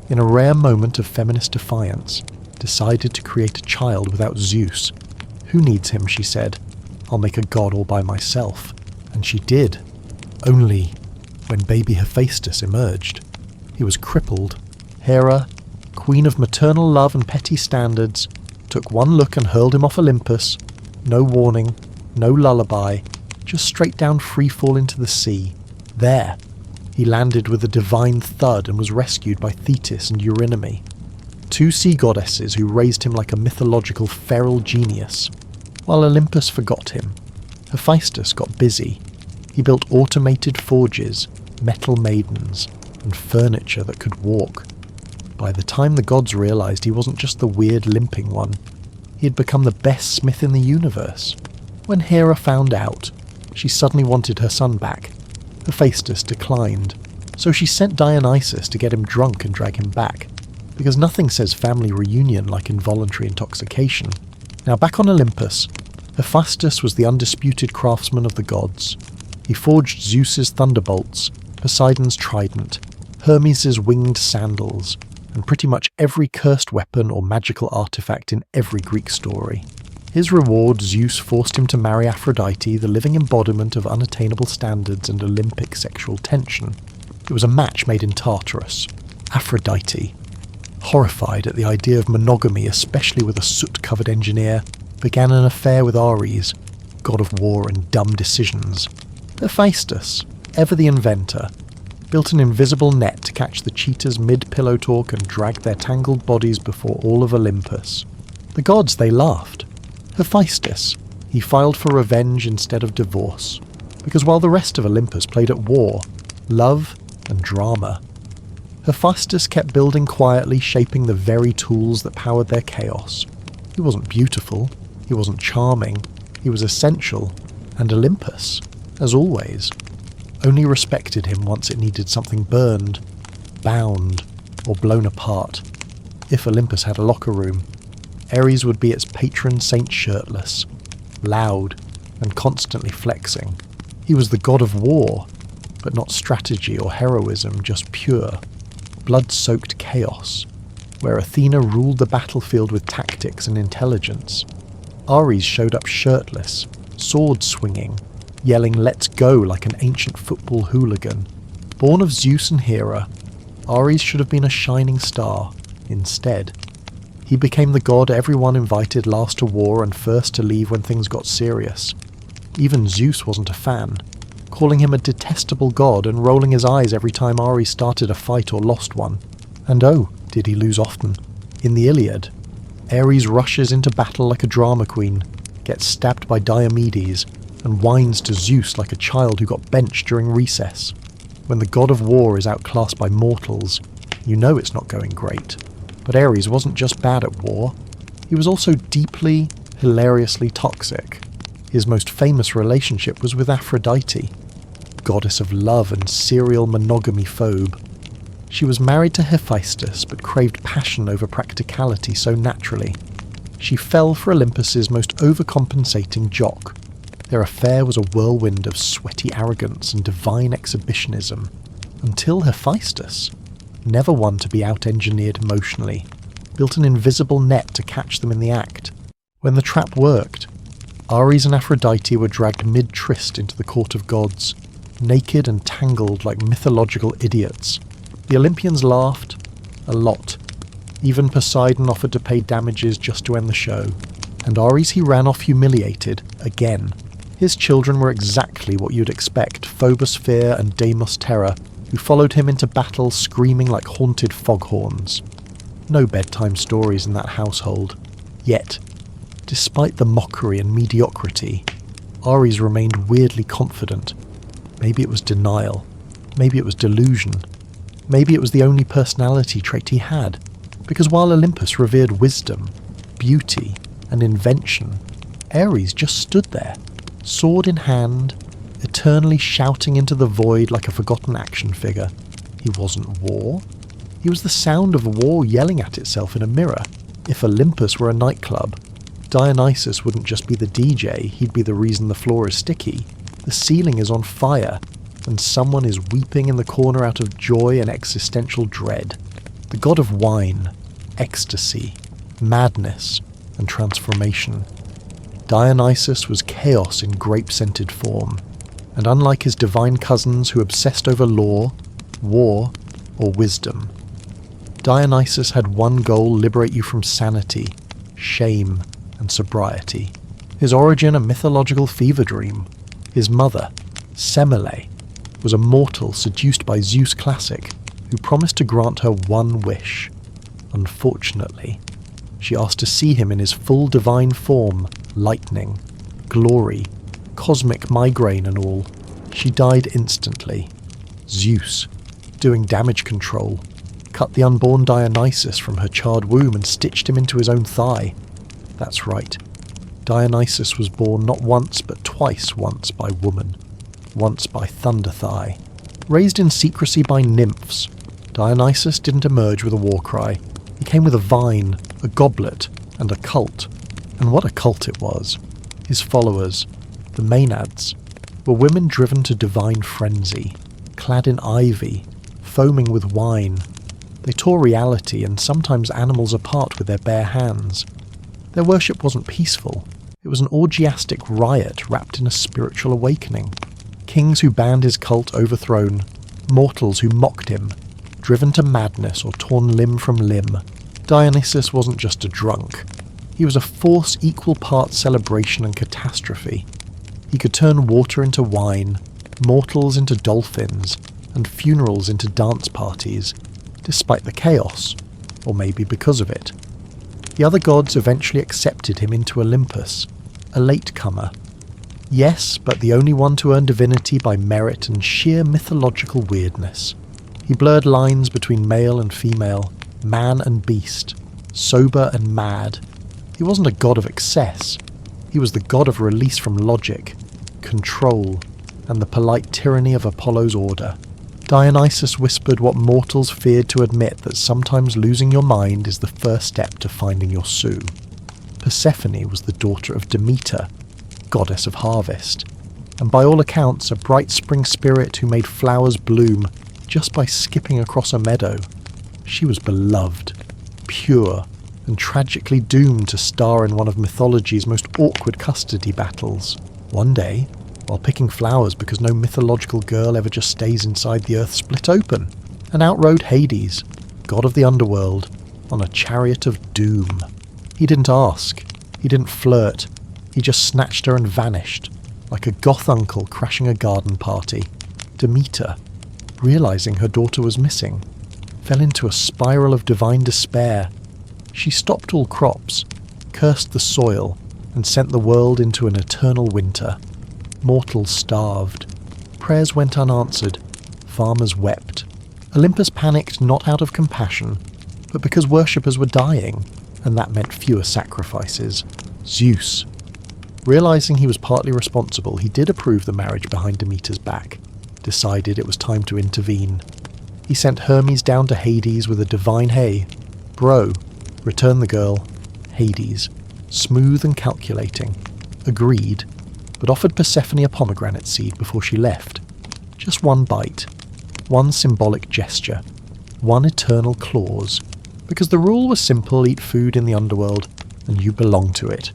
in a rare moment of feminist defiance, decided to create a child without Zeus. Who needs him, she said. I'll make a god all by myself. And she did. Only when baby Hephaestus emerged, he was crippled. Hera, queen of maternal love and petty standards, took one look and hurled him off Olympus. No warning, no lullaby, just straight down freefall into the sea. There, he landed with a divine thud and was rescued by Thetis and Eurynome, two sea goddesses who raised him like a mythological feral genius. While Olympus forgot him, Hephaestus got busy. He built automated forges, metal maidens, and furniture that could walk. By the time the gods realized he wasn't just the weird limping one, he had become the best smith in the universe. When Hera found out, she suddenly wanted her son back. Hephaestus declined, so she sent Dionysus to get him drunk and drag him back, because nothing says family reunion like involuntary intoxication. Now back on Olympus, Hephaestus was the undisputed craftsman of the gods. He forged Zeus's thunderbolts, Poseidon's trident, Hermes' winged sandals, and pretty much every cursed weapon or magical artifact in every Greek story. His reward, Zeus forced him to marry Aphrodite, the living embodiment of unattainable standards and Olympic sexual tension. It was a match made in Tartarus. Aphrodite, horrified at the idea of monogamy, especially with a soot-covered engineer, began an affair with Ares, god of war and dumb decisions. Hephaestus, ever the inventor, built an invisible net to catch the cheetahs mid-pillow talk and drag their tangled bodies before all of Olympus. The gods, they laughed. Hephaestus, he filed for revenge instead of divorce, because while the rest of Olympus played at war, love, and drama, Hephaestus kept building quietly, shaping the very tools that powered their chaos. He wasn't beautiful, he wasn't charming, he was essential, and Olympus, as always, only respected him once it needed something burned, bound, or blown apart. If Olympus had a locker room, Ares would be its patron saint shirtless, loud, and constantly flexing. He was the god of war, but not strategy or heroism, just pure, blood-soaked chaos, where Athena ruled the battlefield with tactics and intelligence. Ares showed up shirtless, sword-swinging, yelling "let's go" like an ancient football hooligan. Born of Zeus and Hera, Ares should have been a shining star. Instead, he became the god everyone invited last to war and first to leave when things got serious. Even Zeus wasn't a fan, calling him a detestable god and rolling his eyes every time Ares started a fight or lost one. And oh, did he lose often. In the Iliad, Ares rushes into battle like a drama queen, gets stabbed by Diomedes, and whines to Zeus like a child who got benched during recess. When the god of war is outclassed by mortals, you know it's not going great. But Ares wasn't just bad at war, he was also deeply, hilariously toxic. His most famous relationship was with Aphrodite, goddess of love and serial monogamy phobe. She was married to Hephaestus but craved passion over practicality so naturally. She fell for Olympus's most overcompensating jock. Their affair was a whirlwind of sweaty arrogance and divine exhibitionism, until Hephaestus, never one to be out-engineered emotionally, built an invisible net to catch them in the act. When the trap worked, Ares and Aphrodite were dragged mid-tryst into the court of gods, naked and tangled like mythological idiots. The Olympians laughed, a lot. Even Poseidon offered to pay damages just to end the show. And Ares he ran off humiliated, again. His children were exactly what you'd expect, Phobos Fear and Deimos Terror, who followed him into battle screaming like haunted foghorns. No bedtime stories in that household. Yet, despite the mockery and mediocrity, Ares remained weirdly confident. Maybe it was denial. Maybe it was delusion. Maybe it was the only personality trait he had. Because while Olympus revered wisdom, beauty, and invention, Ares just stood there, sword in hand, eternally shouting into the void like a forgotten action figure. He wasn't war. He was the sound of war yelling at itself in a mirror. If Olympus were a nightclub, Dionysus wouldn't just be the DJ, he'd be the reason the floor is sticky. The ceiling is on fire, and someone is weeping in the corner out of joy and existential dread. The god of wine, ecstasy, madness, and transformation. Dionysus was chaos in grape-scented form, and unlike his divine cousins who obsessed over law, war, or wisdom, Dionysus had one goal: liberate you from sanity, shame, and sobriety. His origin a mythological fever dream. His mother, Semele, was a mortal seduced by Zeus Classic, who promised to grant her one wish. Unfortunately, she asked to see him in his full divine form, lightning, glory, cosmic migraine and all. She died instantly. Zeus, doing damage control, cut the unborn Dionysus from her charred womb and stitched him into his own thigh. That's right. Dionysus was born not once but twice, once by woman, once by Thunder Thigh. Raised in secrecy by nymphs, Dionysus didn't emerge with a war cry. He came with a vine, a goblet, and a cult. And what a cult it was. His followers, the Maenads, were women driven to divine frenzy, clad in ivy, foaming with wine. They tore reality and sometimes animals apart with their bare hands. Their worship wasn't peaceful. It was an orgiastic riot wrapped in a spiritual awakening. Kings who banned his cult overthrown, mortals who mocked him, driven to madness or torn limb from limb. Dionysus wasn't just a drunk. He was a force equal parts celebration and catastrophe. He could turn water into wine, mortals into dolphins, and funerals into dance parties, despite the chaos, or maybe because of it. The other gods eventually accepted him into Olympus, a latecomer. Yes, but the only one to earn divinity by merit and sheer mythological weirdness. He blurred lines between male and female, man and beast, sober and mad. He wasn't a god of excess. He was the god of release from logic, control, and the polite tyranny of Apollo's order. Dionysus whispered what mortals feared to admit, that sometimes losing your mind is the first step to finding your Sue. Persephone was the daughter of Demeter, goddess of harvest, and by all accounts a bright spring spirit who made flowers bloom just by skipping across a meadow. She was beloved, pure, and tragically doomed to star in one of mythology's most awkward custody battles. One day, while picking flowers because no mythological girl ever just stays inside the earth split open, and out rode Hades, god of the underworld, on a chariot of doom. He didn't ask, he didn't flirt, he just snatched her and vanished, like a goth uncle crashing a garden party. Demeter, realizing her daughter was missing, fell into a spiral of divine despair. She stopped all crops, cursed the soil, and sent the world into an eternal winter. Mortals starved. Prayers went unanswered. Farmers wept. Olympus panicked not out of compassion, but because worshippers were dying, and that meant fewer sacrifices. Zeus. Realizing he was partly responsible, he did approve the marriage behind Demeter's back, decided it was time to intervene. He sent Hermes down to Hades with a divine "Hey, bro, return the girl." Hades, smooth and calculating, agreed, but offered Persephone a pomegranate seed before she left. Just one bite, one symbolic gesture, one eternal clause, because the rule was simple: eat food in the underworld, and you belong to it.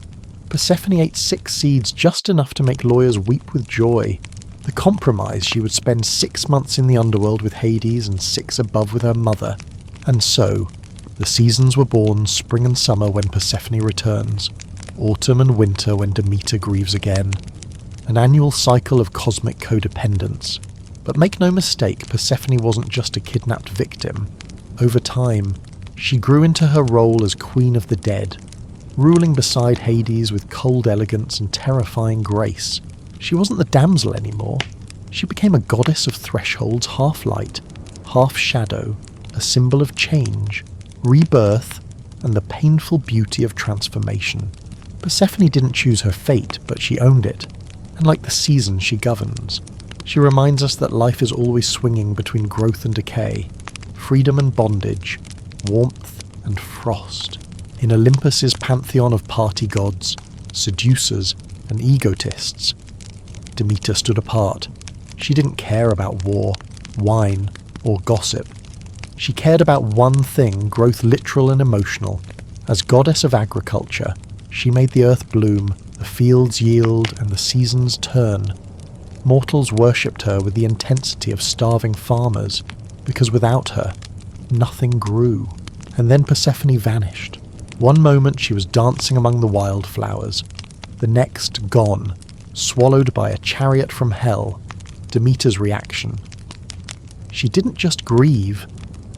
Persephone ate 6 seeds, just enough to make lawyers weep with joy. The compromise: she would spend 6 months in the underworld with Hades and 6 above with her mother. And so, the seasons were born, spring and summer when Persephone returns, autumn and winter when Demeter grieves again. An annual cycle of cosmic codependence. But make no mistake, Persephone wasn't just a kidnapped victim. Over time, she grew into her role as Queen of the Dead, ruling beside Hades with cold elegance and terrifying grace. She wasn't the damsel anymore. She became a goddess of thresholds, half light, half shadow, a symbol of change, rebirth, and the painful beauty of transformation. Persephone didn't choose her fate, but she owned it, and like the seasons she governs. She reminds us that life is always swinging between growth and decay, freedom and bondage, warmth and frost. In Olympus's pantheon of party gods, seducers, and egotists, Demeter stood apart. She didn't care about war, wine, or gossip. She cared about one thing: growth, literal and emotional. As goddess of agriculture, she made the earth bloom, the fields yield, and the seasons turn. Mortals worshipped her with the intensity of starving farmers, because without her, nothing grew. And then Persephone vanished. One moment she was dancing among the wildflowers, the next gone, swallowed by a chariot from hell. Demeter's reaction. She didn't just grieve,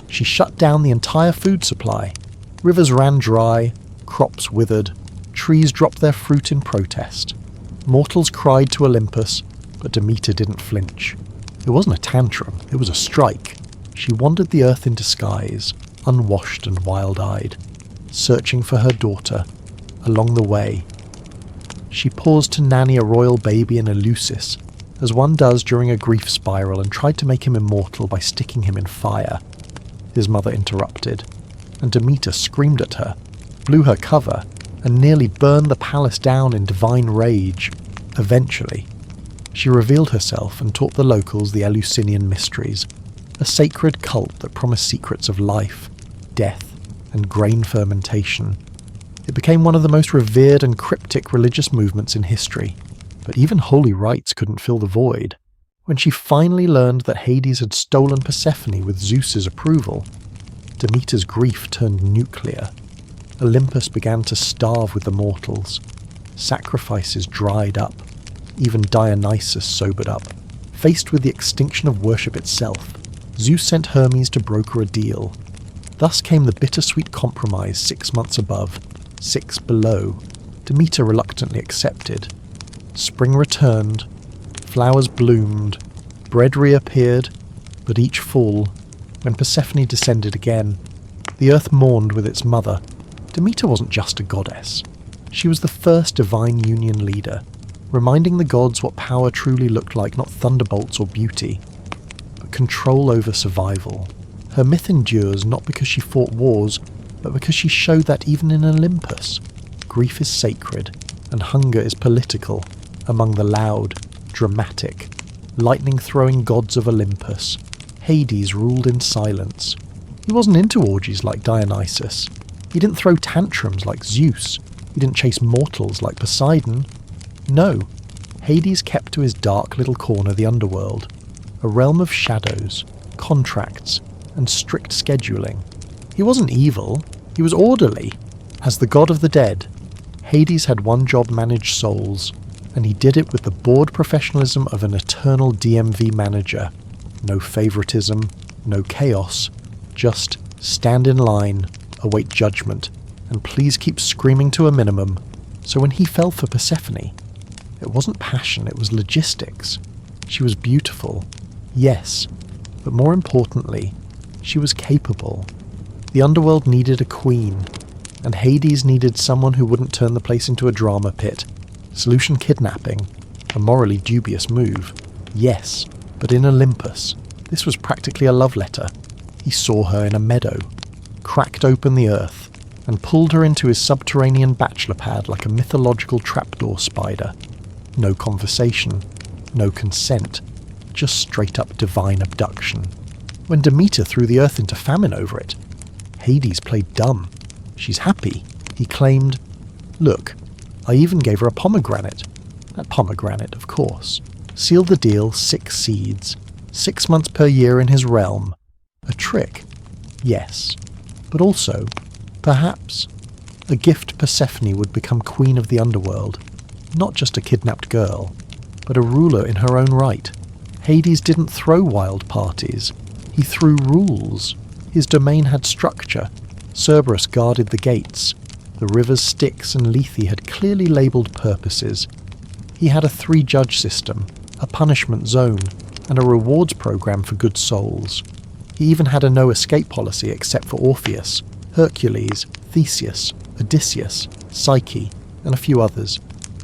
she shut down the entire food supply. Rivers ran dry, crops withered, trees dropped their fruit in protest. Mortals cried to Olympus, but Demeter didn't flinch. It wasn't a tantrum, it was a strike. She wandered the earth in disguise, unwashed and wild-eyed, searching for her daughter. Along the way, she paused to nanny a royal baby in Eleusis, as one does during a grief spiral, and tried to make him immortal by sticking him in fire. His mother interrupted, and Demeter screamed at her, blew her cover, and nearly burned the palace down in divine rage. Eventually, she revealed herself and taught the locals the Eleusinian mysteries, a sacred cult that promised secrets of life, death, and grain fermentation. It became one of the most revered and cryptic religious movements in history, but even holy rites couldn't fill the void. When she finally learned that Hades had stolen Persephone with Zeus's approval, Demeter's grief turned nuclear. Olympus began to starve with the mortals. Sacrifices dried up. Even Dionysus sobered up. Faced with the extinction of worship itself, Zeus sent Hermes to broker a deal. Thus came the bittersweet compromise 6 months above, 6 below. Demeter reluctantly accepted. Spring returned, flowers bloomed, bread reappeared, but each fall, when Persephone descended again, the earth mourned with its mother. Demeter wasn't just a goddess. She was the first divine union leader, reminding the gods what power truly looked like, not thunderbolts or beauty, but control over survival. Her myth endures not because she fought wars, but because she showed that even in Olympus, grief is sacred and hunger is political. Among the loud, dramatic, lightning-throwing gods of Olympus, Hades ruled in silence. He wasn't into orgies like Dionysus. He didn't throw tantrums like Zeus. He didn't chase mortals like Poseidon. No, Hades kept to his dark little corner, the underworld, a realm of shadows, contracts, and strict scheduling. He wasn't evil, he was orderly. As the god of the dead, Hades had one job: manage souls, and he did it with the bored professionalism of an eternal DMV manager. No favoritism, no chaos, just stand in line, await judgment, and please keep screaming to a minimum. So when he fell for Persephone, it wasn't passion, it was logistics. She was beautiful, yes, but more importantly, she was capable. The underworld needed a queen, and Hades needed someone who wouldn't turn the place into a drama pit. Solution: kidnapping, a morally dubious move. Yes, but in Olympus, this was practically a love letter. He saw her in a meadow, cracked open the earth, and pulled her into his subterranean bachelor pad like a mythological trapdoor spider. No conversation, no consent, just straight-up divine abduction. When Demeter threw the earth into famine over it, Hades played dumb. She's happy, he claimed. Look, I even gave her a pomegranate. That pomegranate, of course. Sealed the deal: 6 seeds. 6 months per year in his realm. A trick, yes. But also, perhaps, a gift Persephone would become queen of the underworld. Not just a kidnapped girl, but a ruler in her own right. Hades didn't throw wild parties. He threw rules. His domain had structure. Cerberus guarded the gates. The rivers Styx and Lethe had clearly labelled purposes. He had a 3-judge system, a punishment zone, and a rewards program for good souls. He even had a no-escape policy except for Orpheus, Hercules, Theseus, Odysseus, Psyche, and a few others.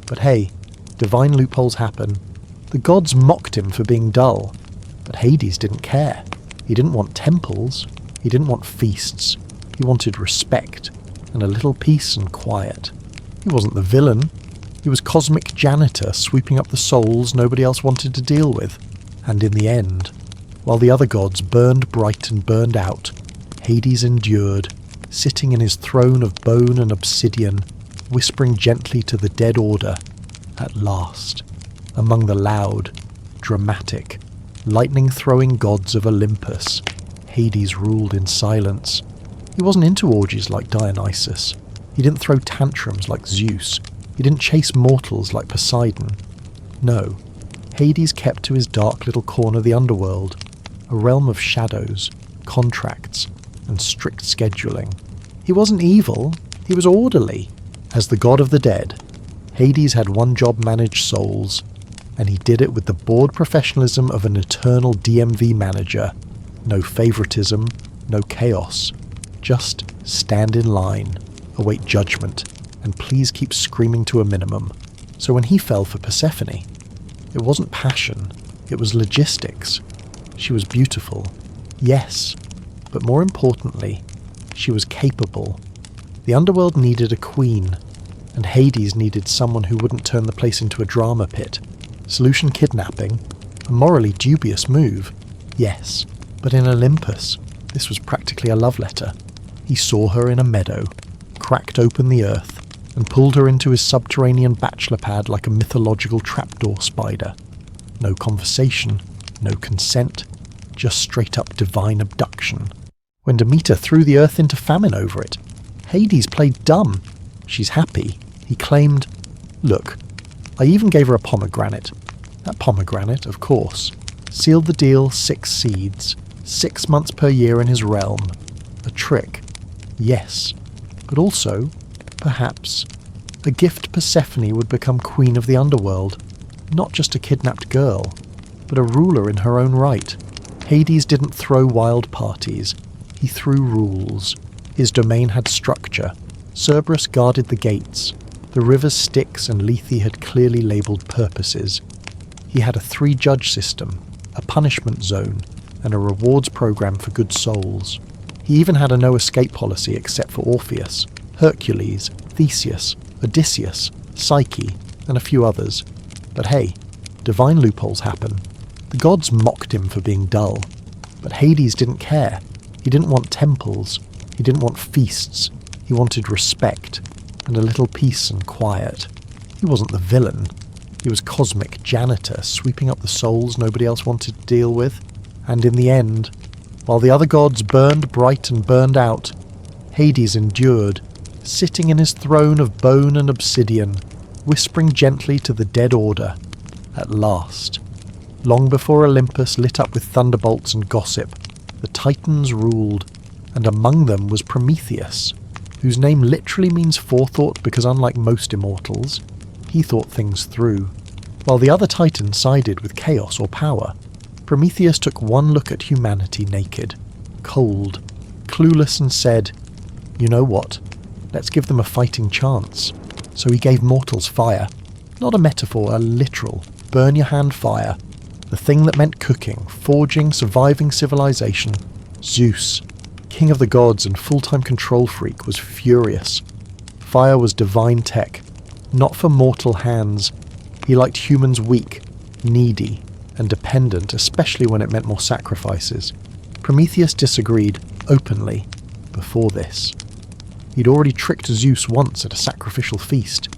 But hey, divine loopholes happen. The gods mocked him for being dull, but Hades didn't care. He didn't want temples. He didn't want feasts. He wanted respect, and a little peace and quiet. He wasn't the villain. He was cosmic janitor sweeping up the souls nobody else wanted to deal with. And in the end, while the other gods burned bright and burned out, Hades endured, sitting in his throne of bone and obsidian, whispering gently to the dead order. At last, among the loud, dramatic, lightning-throwing gods of Olympus, Hades ruled in silence. He wasn't into orgies like Dionysus. He didn't throw tantrums like Zeus. He didn't chase mortals like Poseidon. No, Hades kept to his dark little corner, the underworld, a realm of shadows, contracts, and strict scheduling. He wasn't evil, he was orderly. As the god of the dead, Hades had one job: manage souls, and he did it with the bored professionalism of an eternal DMV manager. No favoritism, no chaos. Just stand in line, await judgment, and please keep screaming to a minimum. So when he fell for Persephone, it wasn't passion, it was logistics. She was beautiful, yes, but more importantly, she was capable. The underworld needed a queen, and Hades needed someone who wouldn't turn the place into a drama pit. Solution: kidnapping. A morally dubious move, yes, but in Olympus, this was practically a love letter. He saw her in a meadow, cracked open the earth, and pulled her into his subterranean bachelor pad like a mythological trapdoor spider. No conversation, no consent, just straight-up divine abduction. When Demeter threw the earth into famine over it, Hades played dumb. She's happy. He claimed, "Look, I even gave her a pomegranate." That pomegranate, of course, sealed the deal 6 seeds, 6 months per year in his realm. A trick, yes, but also, perhaps, a gift Persephone would become queen of the underworld, not just a kidnapped girl, but a ruler in her own right. Hades didn't throw wild parties, he threw rules. His domain had structure. Cerberus guarded the gates. The river's Styx and Lethe had clearly labelled purposes. He had a 3-judge system, a punishment zone, and a rewards program for good souls. He even had a no-escape policy except for Orpheus, Hercules, Theseus, Odysseus, Psyche, and a few others. But hey, divine loopholes happen. The gods mocked him for being dull. But Hades didn't care. He didn't want temples. He didn't want feasts. He wanted respect, and a little peace and quiet. He wasn't the villain. He was cosmic janitor, sweeping up the souls nobody else wanted to deal with. And in the end, while the other gods burned bright and burned out, Hades endured, sitting in his throne of bone and obsidian, whispering gently to the dead order. At last, long before Olympus lit up with thunderbolts and gossip, the Titans ruled, and among them was Prometheus, whose name literally means forethought because unlike most immortals, he thought things through. While the other Titans sided with chaos or power, Prometheus took one look at humanity naked, cold, clueless, and said, "You know what? Let's give them a fighting chance." So he gave mortals fire. Not a metaphor, a literal, burn-your-hand fire. The thing that meant cooking, forging, surviving civilization. Zeus, king of the gods and full-time control freak, was furious. Fire was divine tech, not for mortal hands. He liked humans weak, needy, and dependent, especially when it meant more sacrifices. Prometheus disagreed, openly, before this. He'd already tricked Zeus once at a sacrificial feast.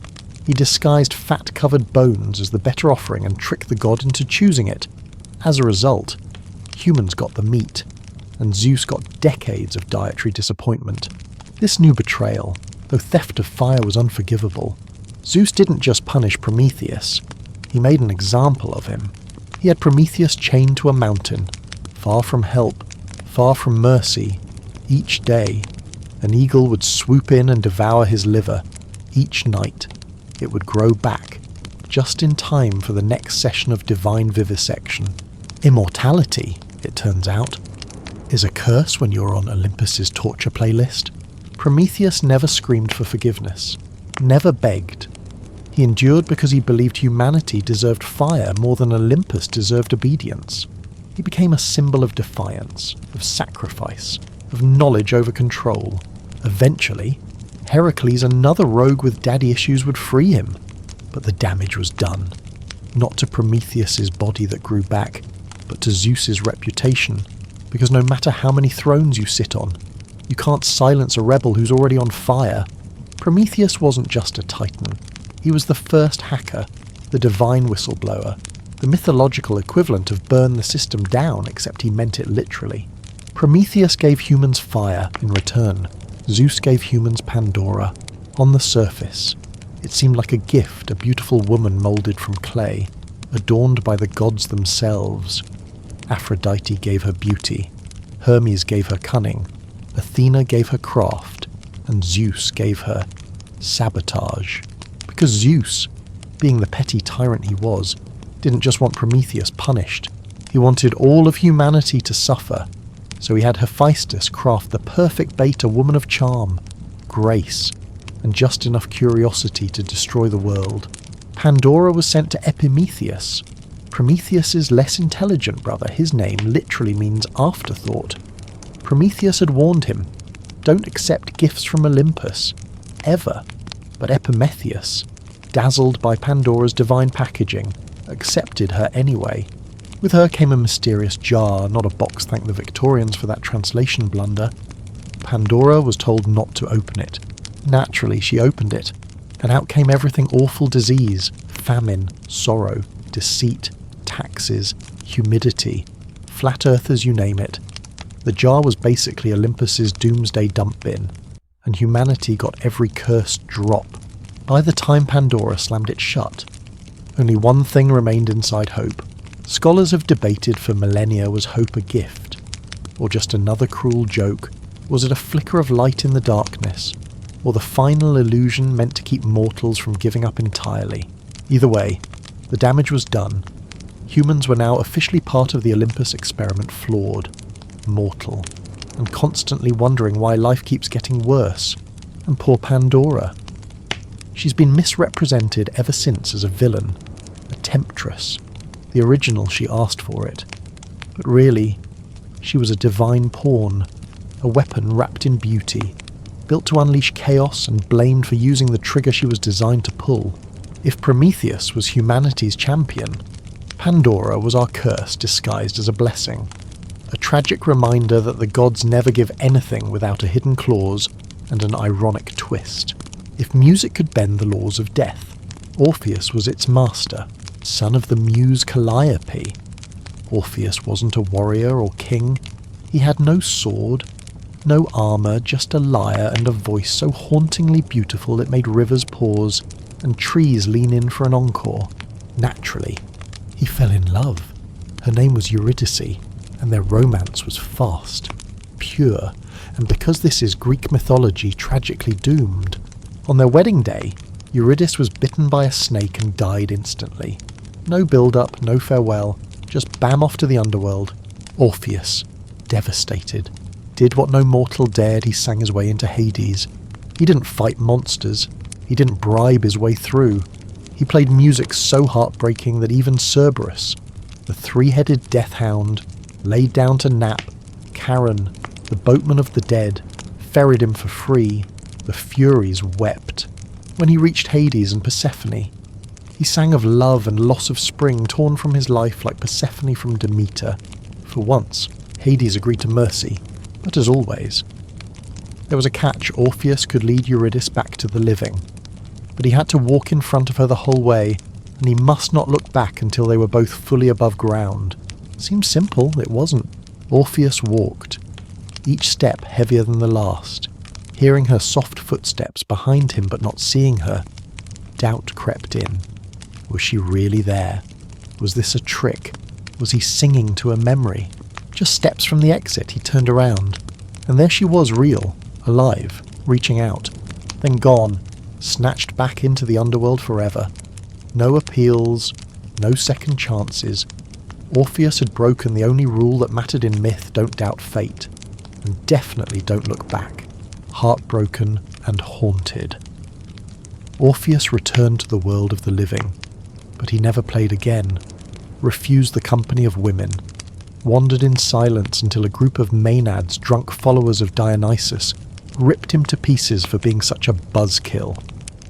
He disguised fat-covered bones as the better offering and tricked the god into choosing it. As a result, humans got the meat, and Zeus got decades of dietary disappointment. This new betrayal, though theft of fire was unforgivable, Zeus didn't just punish Prometheus, he made an example of him. He had Prometheus chained to a mountain, far from help, far from mercy. Each day, an eagle would swoop in and devour his liver. Each night, it would grow back, just in time for the next session of divine vivisection. Immortality, it turns out, is a curse when you're on Olympus's torture playlist. Prometheus never screamed for forgiveness, never begged. He endured because he believed humanity deserved fire more than Olympus deserved obedience. He became a symbol of defiance, of sacrifice, of knowledge over control. Eventually, Heracles, another rogue with daddy issues, would free him. But the damage was done. Not to Prometheus's body that grew back, but to Zeus's reputation. Because no matter how many thrones you sit on, you can't silence a rebel who's already on fire. Prometheus wasn't just a titan. He was the first hacker, the divine whistleblower, the mythological equivalent of burn the system down, except he meant it literally. Prometheus gave humans fire in return. Zeus gave humans Pandora. On the surface, it seemed like a gift, a beautiful woman moulded from clay, adorned by the gods themselves. Aphrodite gave her beauty, Hermes gave her cunning, Athena gave her craft, and Zeus gave her sabotage. Because Zeus, being the petty tyrant he was, didn't just want Prometheus punished. He wanted all of humanity to suffer, So he had Hephaestus craft the perfect bait, a woman of charm, grace, and just enough curiosity to destroy the world. Pandora was sent to Epimetheus, Prometheus's less intelligent brother. His name literally means afterthought. Prometheus had warned him, don't accept gifts from Olympus, ever. But Epimetheus, dazzled by Pandora's divine packaging, accepted her anyway. With her came a mysterious jar, not a box, thank the Victorians for that translation blunder. Pandora was told not to open it. Naturally, she opened it, and out came everything: awful disease, famine, sorrow, deceit, taxes, humidity, flat earthers, you name it. The jar was basically Olympus's doomsday dump bin, and humanity got every cursed drop. By the time Pandora slammed it shut, only one thing remained inside hope. Scholars have debated for millennia, was hope a gift, or just another cruel joke? Was it a flicker of light in the darkness, or the final illusion meant to keep mortals from giving up entirely? Either way, the damage was done. Humans were now officially part of the Olympus experiment, flawed, mortal, and constantly wondering why life keeps getting worse. And poor Pandora. She's been misrepresented ever since as a villain, a temptress. The original, she asked for it. But really, she was a divine pawn, a weapon wrapped in beauty, built to unleash chaos and blamed for using the trigger she was designed to pull. If Prometheus was humanity's champion, Pandora was our curse disguised as a blessing. A tragic reminder that the gods never give anything without a hidden clause and an ironic twist. If music could bend the laws of death, Orpheus was its master, son of the muse Calliope. Orpheus wasn't a warrior or king. He had no sword, no armour, just a lyre and a voice so hauntingly beautiful it made rivers pause and trees lean in for an encore. Naturally, he fell in love. Her name was Eurydice, and their romance was fast, pure, and because this is Greek mythology, tragically doomed. On their wedding day, Eurydice was bitten by a snake and died instantly. No build-up, no farewell, just bam off to the underworld. Orpheus, devastated, did what no mortal dared. He sang his way into Hades. He didn't fight monsters. He didn't bribe his way through. He played music so heartbreaking that even Cerberus, the three-headed death hound, laid down to nap. Charon, the boatman of the dead, ferried him for free. The Furies wept. When he reached Hades and Persephone, he sang of love and loss of spring torn from his life like Persephone from Demeter. For once, Hades agreed to mercy, but as always, there was a catch. Orpheus could lead Eurydice back to the living, but he had to walk in front of her the whole way, and he must not look back until they were both fully above ground. Seemed simple, it wasn't. Orpheus walked, each step heavier than the last. Hearing her soft footsteps behind him but not seeing her, doubt crept in. Was she really there? Was this a trick? Was he singing to a memory? Just steps from the exit, he turned around, and there she was, real, alive, reaching out, then gone, snatched back into the underworld forever. No appeals, no second chances. Orpheus had broken the only rule that mattered in myth: don't doubt fate, and definitely don't look back. Heartbroken and haunted, Orpheus returned to the world of the living, but he never played again, refused the company of women, wandered in silence until a group of Maenads, drunk followers of Dionysus, ripped him to pieces for being such a buzzkill.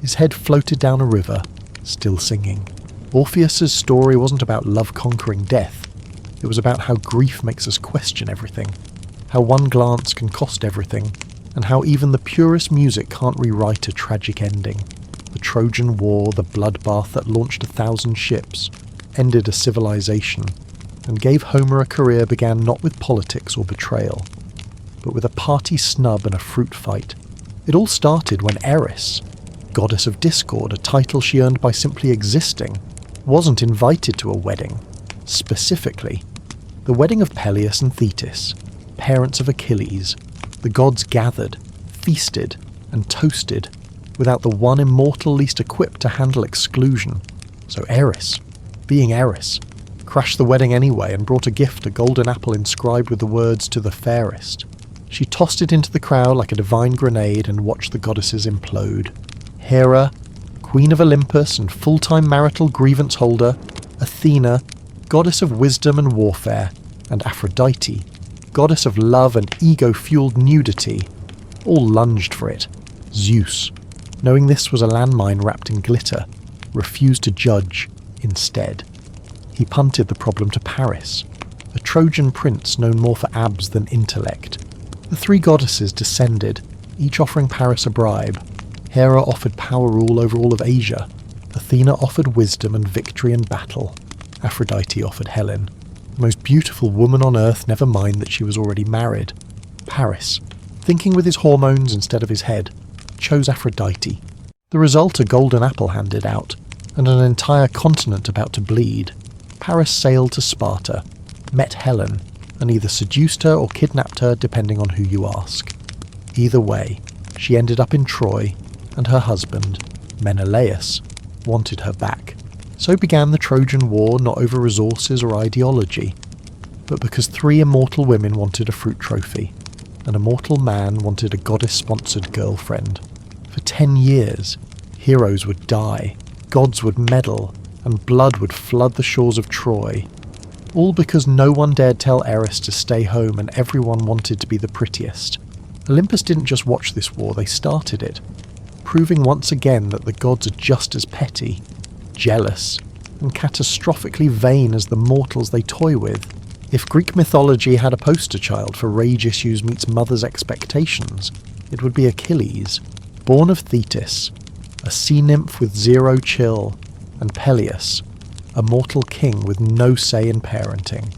His head floated down a river, still singing. Orpheus's story wasn't about love conquering death. It was about how grief makes us question everything, how one glance can cost everything, and how even the purest music can't rewrite a tragic ending. The Trojan War, the bloodbath that launched 1,000 ships, ended a civilization, and gave Homer a career began not with politics or betrayal, but with a party snub and a fruit fight. It all started when Eris, goddess of discord, a title she earned by simply existing, wasn't invited to a wedding. Specifically, the wedding of Peleus and Thetis, parents of Achilles. The gods gathered, feasted, and toasted, without the one immortal least equipped to handle exclusion. So Eris, being Eris, crashed the wedding anyway and brought a gift, a golden apple inscribed with the words "to the fairest." She tossed it into the crowd like a divine grenade and watched the goddesses implode. Hera, queen of Olympus and full-time marital grievance holder, Athena, goddess of wisdom and warfare, and Aphrodite, goddess of love and ego-fueled nudity, all lunged for it. Zeus, knowing this was a landmine wrapped in glitter, refused to judge instead. He punted the problem to Paris, a Trojan prince known more for abs than intellect. The three goddesses descended, each offering Paris a bribe. Hera offered power rule over all of Asia. Athena offered wisdom and victory in battle. Aphrodite offered Helen, the most beautiful woman on earth, never mind that she was already married. Paris, thinking with his hormones instead of his head, chose Aphrodite. The result, a golden apple handed out, and an entire continent about to bleed. Paris sailed to Sparta, met Helen, and either seduced her or kidnapped her depending on who you ask. Either way, she ended up in Troy, and her husband, Menelaus, wanted her back. So began the Trojan War, not over resources or ideology, but because three immortal women wanted a fruit trophy. An immortal man wanted a goddess-sponsored girlfriend. For 10 years, heroes would die, gods would meddle, and blood would flood the shores of Troy. All because no one dared tell Eris to stay home and everyone wanted to be the prettiest. Olympus didn't just watch this war, they started it, proving once again that the gods are just as petty, jealous, and catastrophically vain as the mortals they toy with. If Greek mythology had a poster child for rage issues meets mother's expectations, it would be Achilles, born of Thetis, a sea nymph with zero chill, and Peleus, a mortal king with no say in parenting.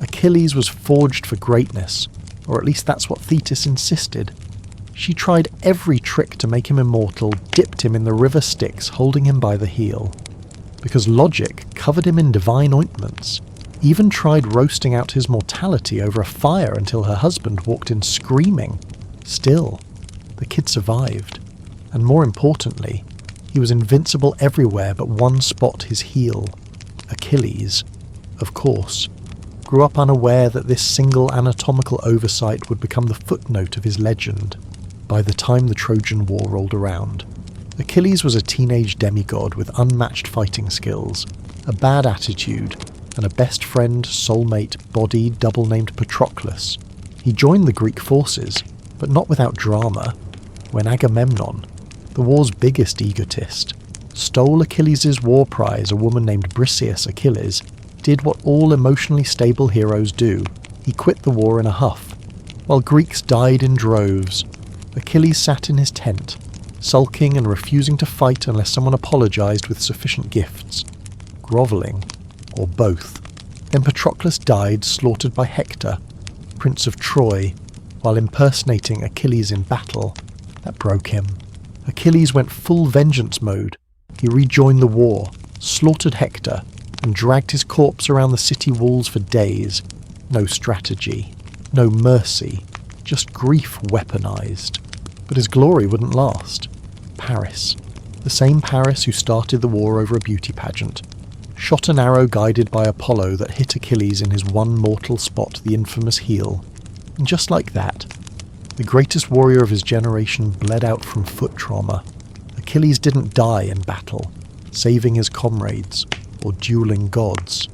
Achilles was forged for greatness, or at least that's what Thetis insisted. She tried every trick to make him immortal, dipped him in the river Styx, holding him by the heel. Because logic covered him in divine ointments, even tried roasting out his mortality over a fire until her husband walked in screaming. Still, the kid survived, and more importantly, he was invincible everywhere but one spot, his heel. Achilles, of course, grew up unaware that this single anatomical oversight would become the footnote of his legend. By the time the Trojan War rolled around, Achilles was a teenage demigod with unmatched fighting skills, a bad attitude, and a best friend, soulmate, body double-named Patroclus. He joined the Greek forces, but not without drama, when Agamemnon, the war's biggest egotist, stole Achilles' war prize, a woman named Briseis Achilles, did what all emotionally stable heroes do. He quit the war in a huff. While Greeks died in droves, Achilles sat in his tent, sulking and refusing to fight unless someone apologized with sufficient gifts. Groveling, or both. Then Patroclus died, slaughtered by Hector, Prince of Troy, while impersonating Achilles in battle. That broke him. Achilles went full vengeance mode. He rejoined the war, slaughtered Hector, and dragged his corpse around the city walls for days. No strategy, no mercy, just grief weaponized. But his glory wouldn't last. Paris, the same Paris who started the war over a beauty pageant, shot an arrow guided by Apollo that hit Achilles in his one mortal spot, the infamous heel. And just like that, the greatest warrior of his generation bled out from foot trauma. Achilles didn't die in battle, saving his comrades, or dueling gods.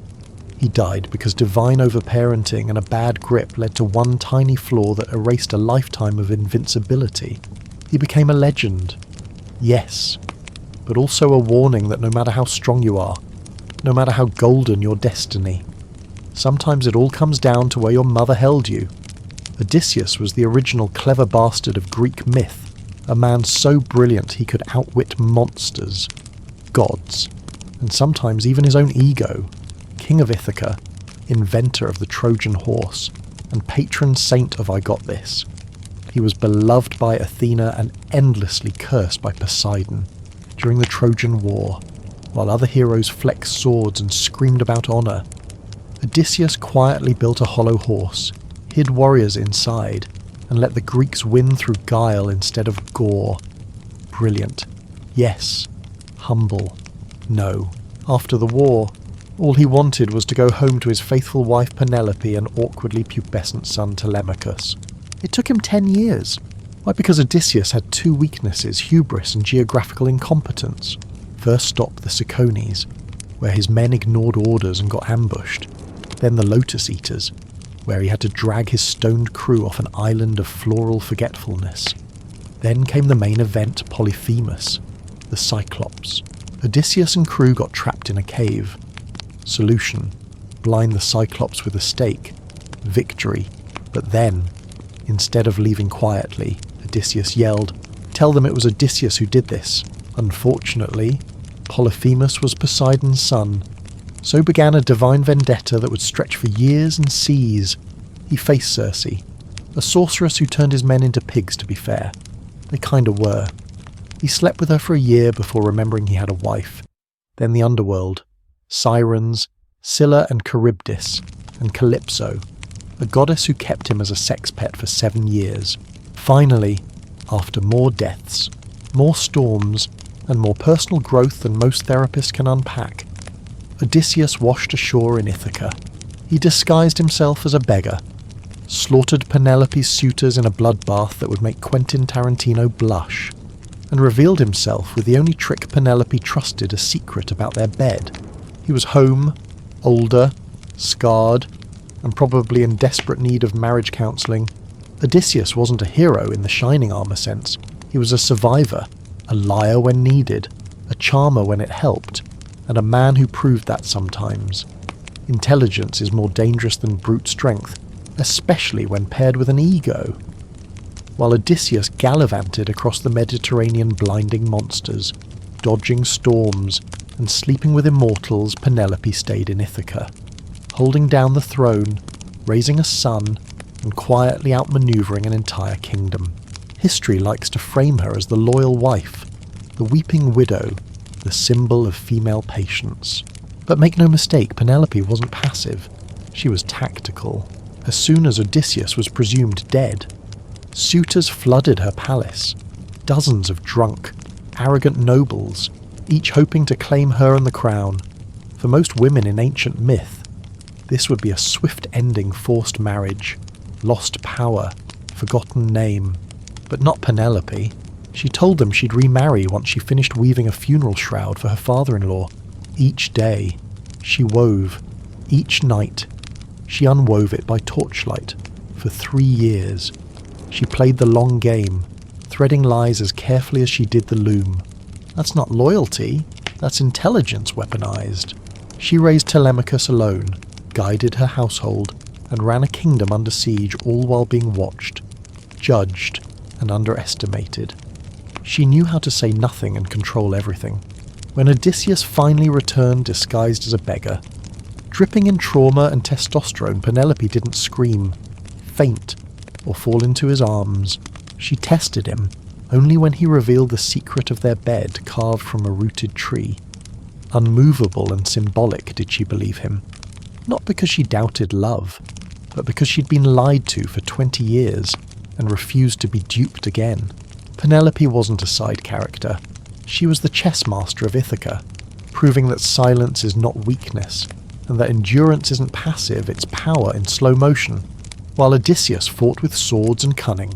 He died because divine overparenting and a bad grip led to one tiny flaw that erased a lifetime of invincibility. He became a legend. Yes, but also a warning that no matter how strong you are, no matter how golden your destiny, sometimes it all comes down to where your mother held you. Odysseus was the original clever bastard of Greek myth, a man so brilliant he could outwit monsters, gods, and sometimes even his own ego, king of Ithaca, inventor of the Trojan horse, and patron saint of I Got This. He was beloved by Athena and endlessly cursed by Poseidon. During the Trojan War, while other heroes flexed swords and screamed about honour, Odysseus quietly built a hollow horse, hid warriors inside, and let the Greeks win through guile instead of gore. Brilliant. Yes. Humble. No. After the war, All he wanted was to go home to his faithful wife Penelope and awkwardly pubescent son Telemachus. It took him 10 years. Why? Because Odysseus had two weaknesses, hubris and geographical incompetence. First stop the Cicones, where his men ignored orders and got ambushed. Then the Lotus Eaters, where he had to drag his stoned crew off an island of floral forgetfulness. Then came the main event, Polyphemus, the Cyclops. Odysseus and crew got trapped in a cave. Solution: blind the Cyclops with a stake. Victory. But then, instead of leaving quietly, Odysseus yelled, "Tell them it was Odysseus who did this." Unfortunately, Polyphemus was Poseidon's son. So began a divine vendetta that would stretch for years and seas. He faced Circe, a sorceress who turned his men into pigs, to be fair. They kinda were. He slept with her for a year before remembering he had a wife. Then the underworld. Sirens, Scylla and Charybdis, and Calypso, a goddess who kept him as a sex pet for 7 years. Finally, after more deaths, more storms, and more personal growth than most therapists can unpack, Odysseus washed ashore in Ithaca. He disguised himself as a beggar, slaughtered Penelope's suitors in a bloodbath that would make Quentin Tarantino blush, and revealed himself with the only trick Penelope trusted a secret about their bed. He was home, older, scarred, and probably in desperate need of marriage counselling. Odysseus wasn't a hero in the shining armour sense. He was a survivor, a liar when needed, a charmer when it helped, and a man who proved that sometimes. Intelligence is more dangerous than brute strength, especially when paired with an ego. While Odysseus gallivanted across the Mediterranean blinding monsters, dodging storms, and sleeping with immortals, Penelope stayed in Ithaca, holding down the throne, raising a son, and quietly outmanoeuvring an entire kingdom. History likes to frame her as the loyal wife, the weeping widow, the symbol of female patience. But make no mistake, Penelope wasn't passive. She was tactical. As soon as Odysseus was presumed dead, suitors flooded her palace. Dozens of drunk, arrogant nobles, each hoping to claim her and the crown. For most women in ancient myth, this would be a swift-ending forced marriage, lost power, forgotten name. But not Penelope. She told them she'd remarry once she finished weaving a funeral shroud for her father-in-law. Each day, she wove. Each night, she unwove it by torchlight. For 3 years, she played the long game, threading lies as carefully as she did the loom. That's not loyalty, that's intelligence weaponized. She raised Telemachus alone, guided her household, and ran a kingdom under siege, all while being watched, judged, and underestimated. She knew how to say nothing and control everything. When Odysseus finally returned disguised as a beggar, dripping in trauma and testosterone, Penelope didn't scream, faint, or fall into his arms. She tested him, only when he revealed the secret of their bed carved from a rooted tree. Unmovable and symbolic did she believe him, not because she doubted love, but because she'd been lied to for 20 years and refused to be duped again. Penelope wasn't a side character. She was the chess master of Ithaca, proving that silence is not weakness, and that endurance isn't passive, it's power in slow motion. While Odysseus fought with swords and cunning,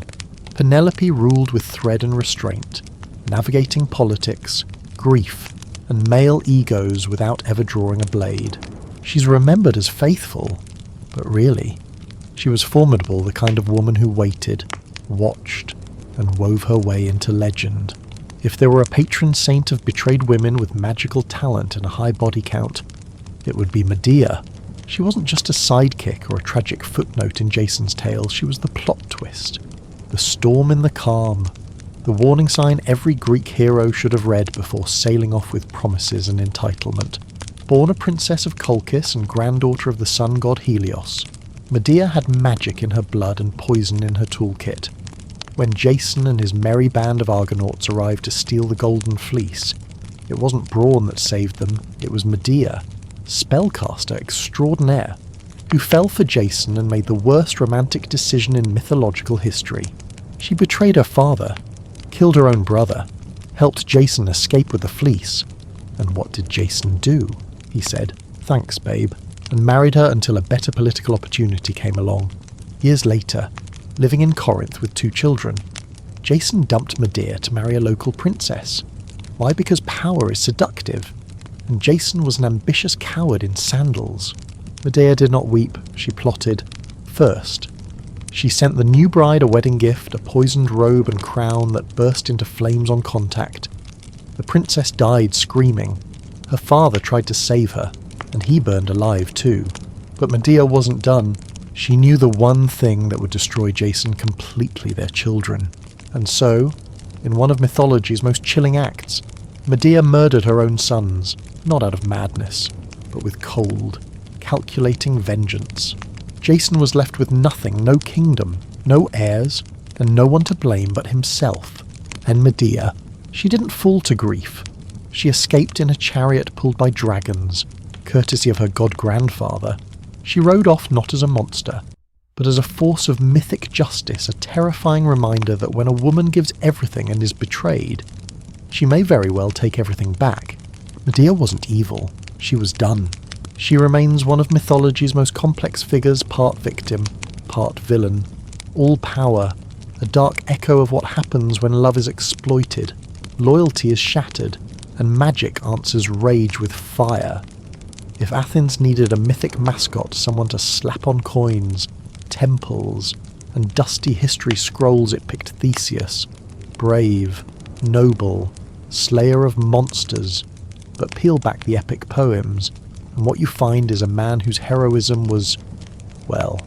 Penelope ruled with thread and restraint, navigating politics, grief, and male egos without ever drawing a blade. She's remembered as faithful, but really, she was formidable, the kind of woman who waited, watched, and wove her way into legend. If there were a patron saint of betrayed women with magical talent and a high body count, it would be Medea. She wasn't just a sidekick or a tragic footnote in Jason's tale, she was the plot twist. The storm in the calm, the warning sign every Greek hero should have read before sailing off with promises and entitlement. Born a princess of Colchis and granddaughter of the sun god Helios, Medea had magic in her blood and poison in her toolkit. When Jason and his merry band of Argonauts arrived to steal the Golden Fleece, it wasn't brawn that saved them, it was Medea, spellcaster extraordinaire, who fell for Jason and made the worst romantic decision in mythological history. She betrayed her father, killed her own brother, helped Jason escape with the fleece. And what did Jason do? He said, "Thanks, babe," and married her until a better political opportunity came along. Years later, living in Corinth with 2 children, Jason dumped Medea to marry a local princess. Why? Because power is seductive, and Jason was an ambitious coward in sandals. Medea did not weep, she plotted. First, she sent the new bride a wedding gift, a poisoned robe and crown that burst into flames on contact. The princess died screaming. Her father tried to save her, and he burned alive too. But Medea wasn't done. She knew the one thing that would destroy Jason completely: their children. And so, in one of mythology's most chilling acts, Medea murdered her own sons, not out of madness, but with cold, calculating vengeance. Jason was left with nothing, no kingdom, no heirs, and no one to blame but himself. And Medea, she didn't fall to grief. She escaped in a chariot pulled by dragons, courtesy of her god-grandfather. She rode off not as a monster, but as a force of mythic justice, a terrifying reminder that when a woman gives everything and is betrayed, she may very well take everything back. Medea wasn't evil. She was done. She remains one of mythology's most complex figures, part victim, part villain. All power, a dark echo of what happens when love is exploited, loyalty is shattered, and magic answers rage with fire. If Athens needed a mythic mascot, someone to slap on coins, temples, and dusty history scrolls, it picked Theseus. Brave, noble, slayer of monsters. But peel back the epic poems, and what you find is a man whose heroism was, well,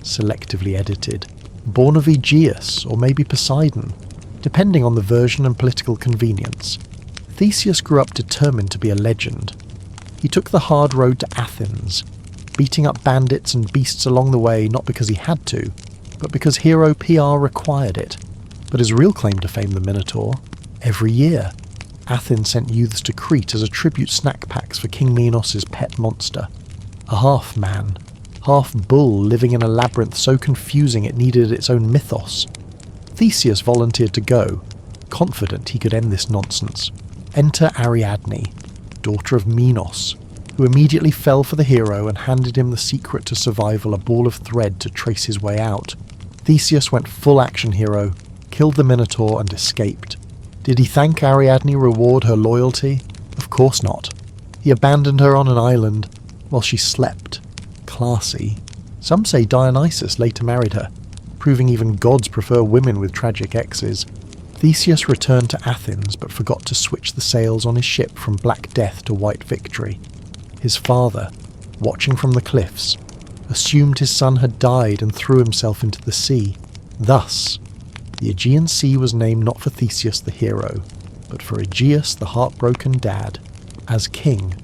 selectively edited. Born of Aegeus, or maybe Poseidon, depending on the version and political convenience. Theseus grew up determined to be a legend. He took the hard road to Athens, beating up bandits and beasts along the way, not because he had to, but because hero PR required it. But his real claim to fame, the Minotaur, every year, Athens sent youths to Crete as a tribute snack packs for King Minos' pet monster. A half-man, half-bull living in a labyrinth so confusing it needed its own mythos. Theseus volunteered to go, confident he could end this nonsense. Enter Ariadne, daughter of Minos, who immediately fell for the hero and handed him the secret to survival, a ball of thread to trace his way out. Theseus went full action hero, killed the Minotaur and escaped. Did he thank Ariadne, reward her loyalty? Of course not. He abandoned her on an island while she slept. Classy. Some say Dionysus later married her, proving even gods prefer women with tragic exes. Theseus returned to Athens but forgot to switch the sails on his ship from black death to white victory. His father, watching from the cliffs, assumed his son had died and threw himself into the sea. Thus, the Aegean Sea was named not for Theseus the hero, but for Aegeus the heartbroken dad. As king,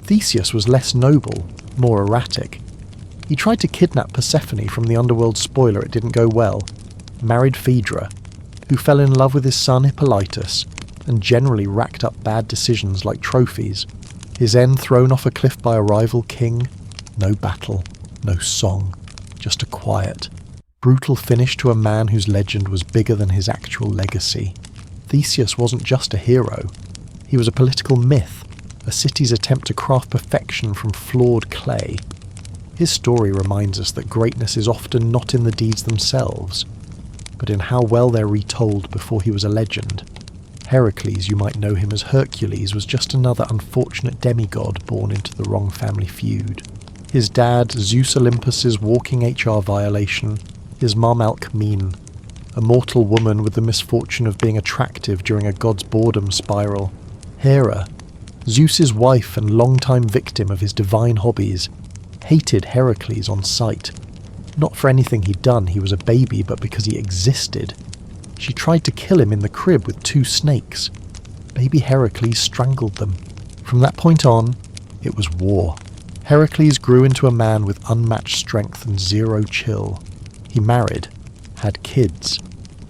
Theseus was less noble, more erratic. He tried to kidnap Persephone from the underworld spoiler, it didn't go well, married Phaedra, who fell in love with his son Hippolytus, and generally racked up bad decisions like trophies. His end thrown off a cliff by a rival king, no battle, no song, just a quiet, brutal finish to a man whose legend was bigger than his actual legacy. Theseus wasn't just a hero, he was a political myth, a city's attempt to craft perfection from flawed clay. His story reminds us that greatness is often not in the deeds themselves, but in how well they're retold before he was a legend. Heracles, you might know him as Hercules, was just another unfortunate demigod born into the wrong family feud. His dad, Zeus Olympus's walking HR violation, his mom Alcmene, a mortal woman with the misfortune of being attractive during a god's boredom spiral. Hera, Zeus's wife and longtime victim of his divine hobbies, hated Heracles on sight. Not for anything he'd done, he was a baby, but because he existed. She tried to kill him in the crib with 2 snakes. Baby Heracles strangled them. From that point on, it was war. Heracles grew into a man with unmatched strength and zero chill. He married, had kids,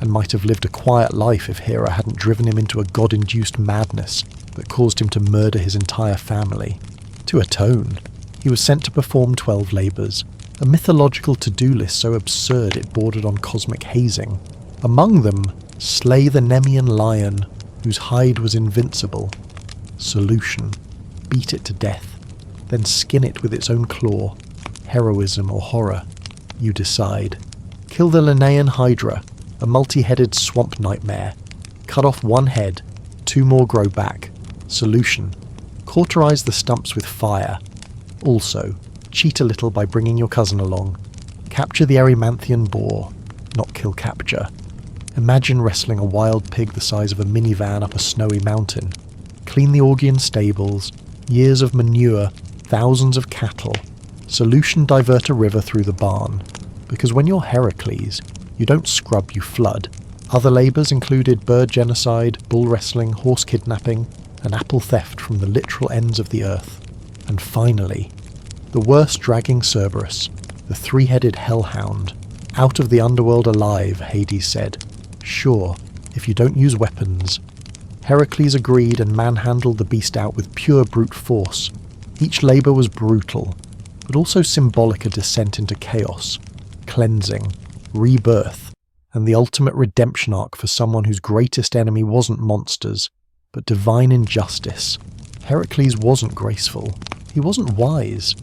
and might have lived a quiet life if Hera hadn't driven him into a god-induced madness that caused him to murder his entire family. To atone, he was sent to perform 12 labours, a mythological to-do list so absurd it bordered on cosmic hazing. Among them, slay the Nemean lion, whose hide was invincible. Solution: beat it to death. then skin it with its own claw. Heroism or horror, you decide. Kill the Linnaean Hydra, a multi-headed swamp nightmare. Cut off one head, 2 more grow back. Solution: cauterize the stumps with fire. Also, cheat a little by bringing your cousin along. Capture the Erymanthian boar, not kill capture. Imagine wrestling a wild pig the size of a minivan up a snowy mountain. Clean the Augean stables, years of manure, thousands of cattle. Solution: divert a river through the barn. Because when you're Heracles, you don't scrub, you flood. Other labours included bird genocide, bull wrestling, horse kidnapping, and apple theft from the literal ends of the earth. And finally, the worst dragging Cerberus, the 3-headed hellhound. Out of the underworld alive, Hades said. Sure, if you don't use weapons. Heracles agreed and manhandled the beast out with pure brute force. Each labour was brutal, but also symbolic a descent into chaos, cleansing, rebirth, and the ultimate redemption arc for someone whose greatest enemy wasn't monsters, but divine injustice. Heracles wasn't graceful, he wasn't wise,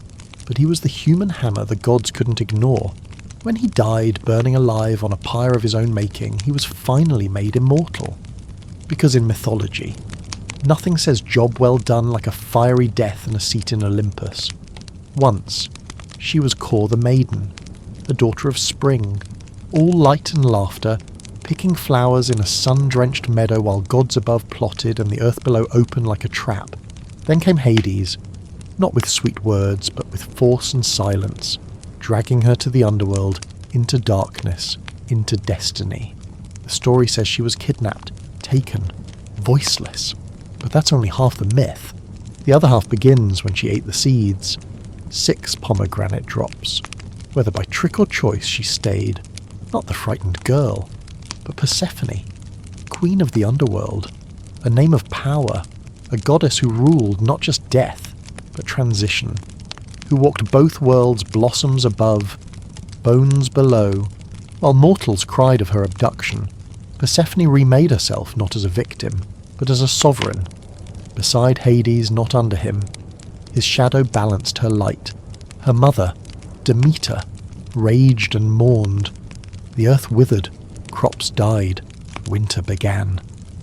but he was the human hammer the gods couldn't ignore. When he died burning alive on a pyre of his own making, he was finally made immortal. Because in mythology, nothing says job well done like a fiery death and a seat in Olympus. Once, she was Kor the Maiden, the daughter of spring, all light and laughter, picking flowers in a sun-drenched meadow while gods above plotted and the earth below opened like a trap. Then came Hades, not with sweet words, but with force and silence, dragging her to the underworld, into darkness, into destiny. The story says she was kidnapped, taken, voiceless. But that's only half the myth. The other half begins when she ate the seeds. 6 pomegranate drops. Whether by trick or choice she stayed, not the frightened girl, but Persephone, queen of the underworld, a name of power, a goddess who ruled not just death, but transition, who walked both worlds, blossoms above, bones below. While mortals cried of her abduction, Persephone remade herself not as a victim, but as a sovereign. Beside Hades, not under him, his shadow balanced her light. Her mother, Demeter, raged and mourned. The earth withered, crops died, winter began.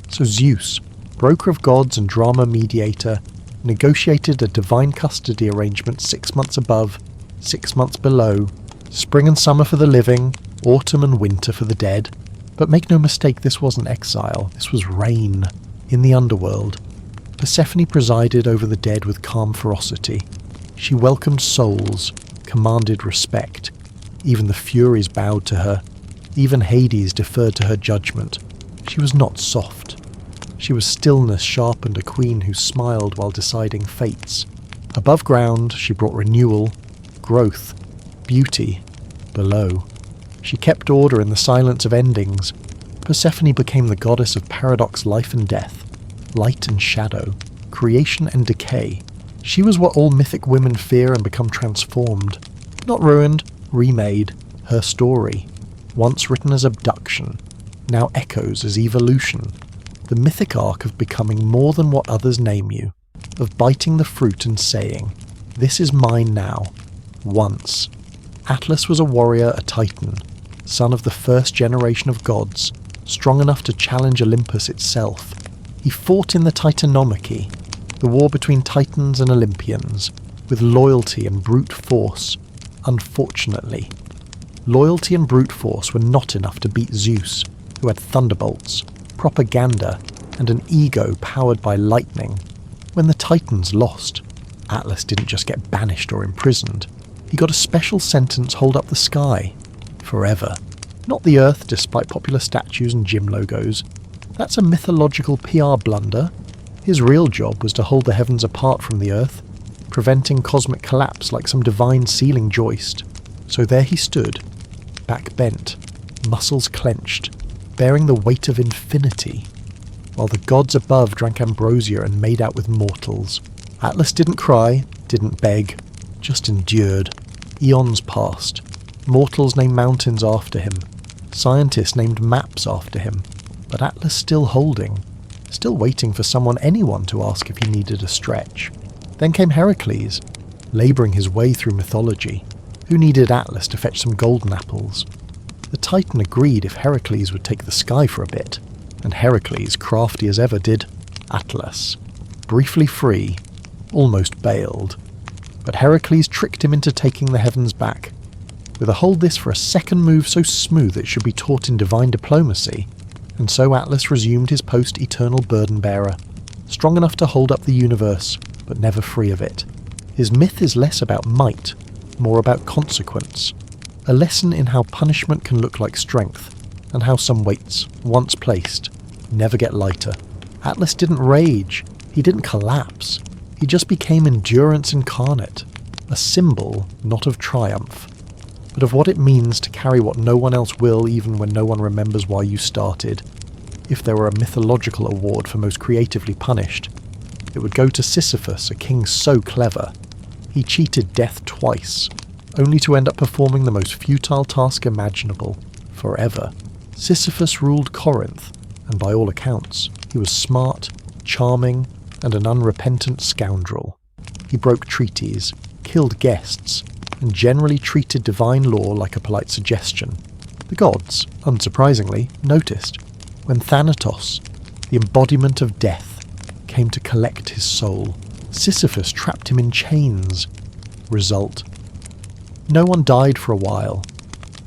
So Zeus, broker of gods and drama mediator, negotiated a divine custody arrangement 6 months above, 6 months below, spring and summer for the living, autumn and winter for the dead. But make no mistake, this wasn't exile, this was reign. In the underworld, Persephone presided over the dead with calm ferocity. She welcomed souls, commanded respect. Even the Furies bowed to her. Even Hades deferred to her judgment. She was not soft. She was stillness sharpened, a queen who smiled while deciding fates. Above ground, she brought renewal, growth, beauty. Below, she kept order in the silence of endings. Persephone became the goddess of paradox, life and death, light and shadow, creation and decay. She was what all mythic women fear and become transformed. Not ruined, remade. Her story, once written as abduction, now echoes as evolution. The mythic arc of becoming more than what others name you, of biting the fruit and saying, "This is mine now." Once, Atlas was a warrior, a titan, son of the first generation of gods, strong enough to challenge Olympus itself. He fought in the Titanomachy, the war between titans and Olympians, with loyalty and brute force. Unfortunately, loyalty and brute force were not enough to beat Zeus, who had thunderbolts, propaganda, and an ego powered by lightning. When the Titans lost, Atlas didn't just get banished or imprisoned. He got a special sentence hold up the sky. Forever. Not the Earth, despite popular statues and gym logos. That's a mythological PR blunder. His real job was to hold the heavens apart from the Earth, preventing cosmic collapse like some divine ceiling joist. So there he stood, back bent, muscles clenched, bearing the weight of infinity, while the gods above drank ambrosia and made out with mortals. Atlas didn't cry, didn't beg, just endured. Eons passed. Mortals named mountains after him. Scientists named maps after him. But Atlas still holding, still waiting for anyone to ask if he needed a stretch. Then came Heracles, labouring his way through mythology. Who needed Atlas to fetch some golden apples? The Titan agreed if Heracles would take the sky for a bit, and Heracles, crafty as ever, did Atlas. Briefly free, almost bailed. But Heracles tricked him into taking the heavens back. With a hold this for a second move so smooth it should be taught in divine diplomacy, and so Atlas resumed his post-eternal burden-bearer, strong enough to hold up the universe, but never free of it. His myth is less about might, more about consequence, a lesson in how punishment can look like strength, and how some weights, once placed, never get lighter. Atlas didn't rage, he didn't collapse, he just became endurance incarnate, a symbol not of triumph, but of what it means to carry what no one else will even when no one remembers why you started. If there were a mythological award for most creatively punished, it would go to Sisyphus, a king so clever. He cheated death twice, only to end up performing the most futile task imaginable, forever. Sisyphus ruled Corinth, and by all accounts, he was smart, charming, and an unrepentant scoundrel. He broke treaties, killed guests, and generally treated divine law like a polite suggestion. The gods, unsurprisingly, noticed when Thanatos, the embodiment of death, came to collect his soul. Sisyphus trapped him in chains. Result: no one died for a while.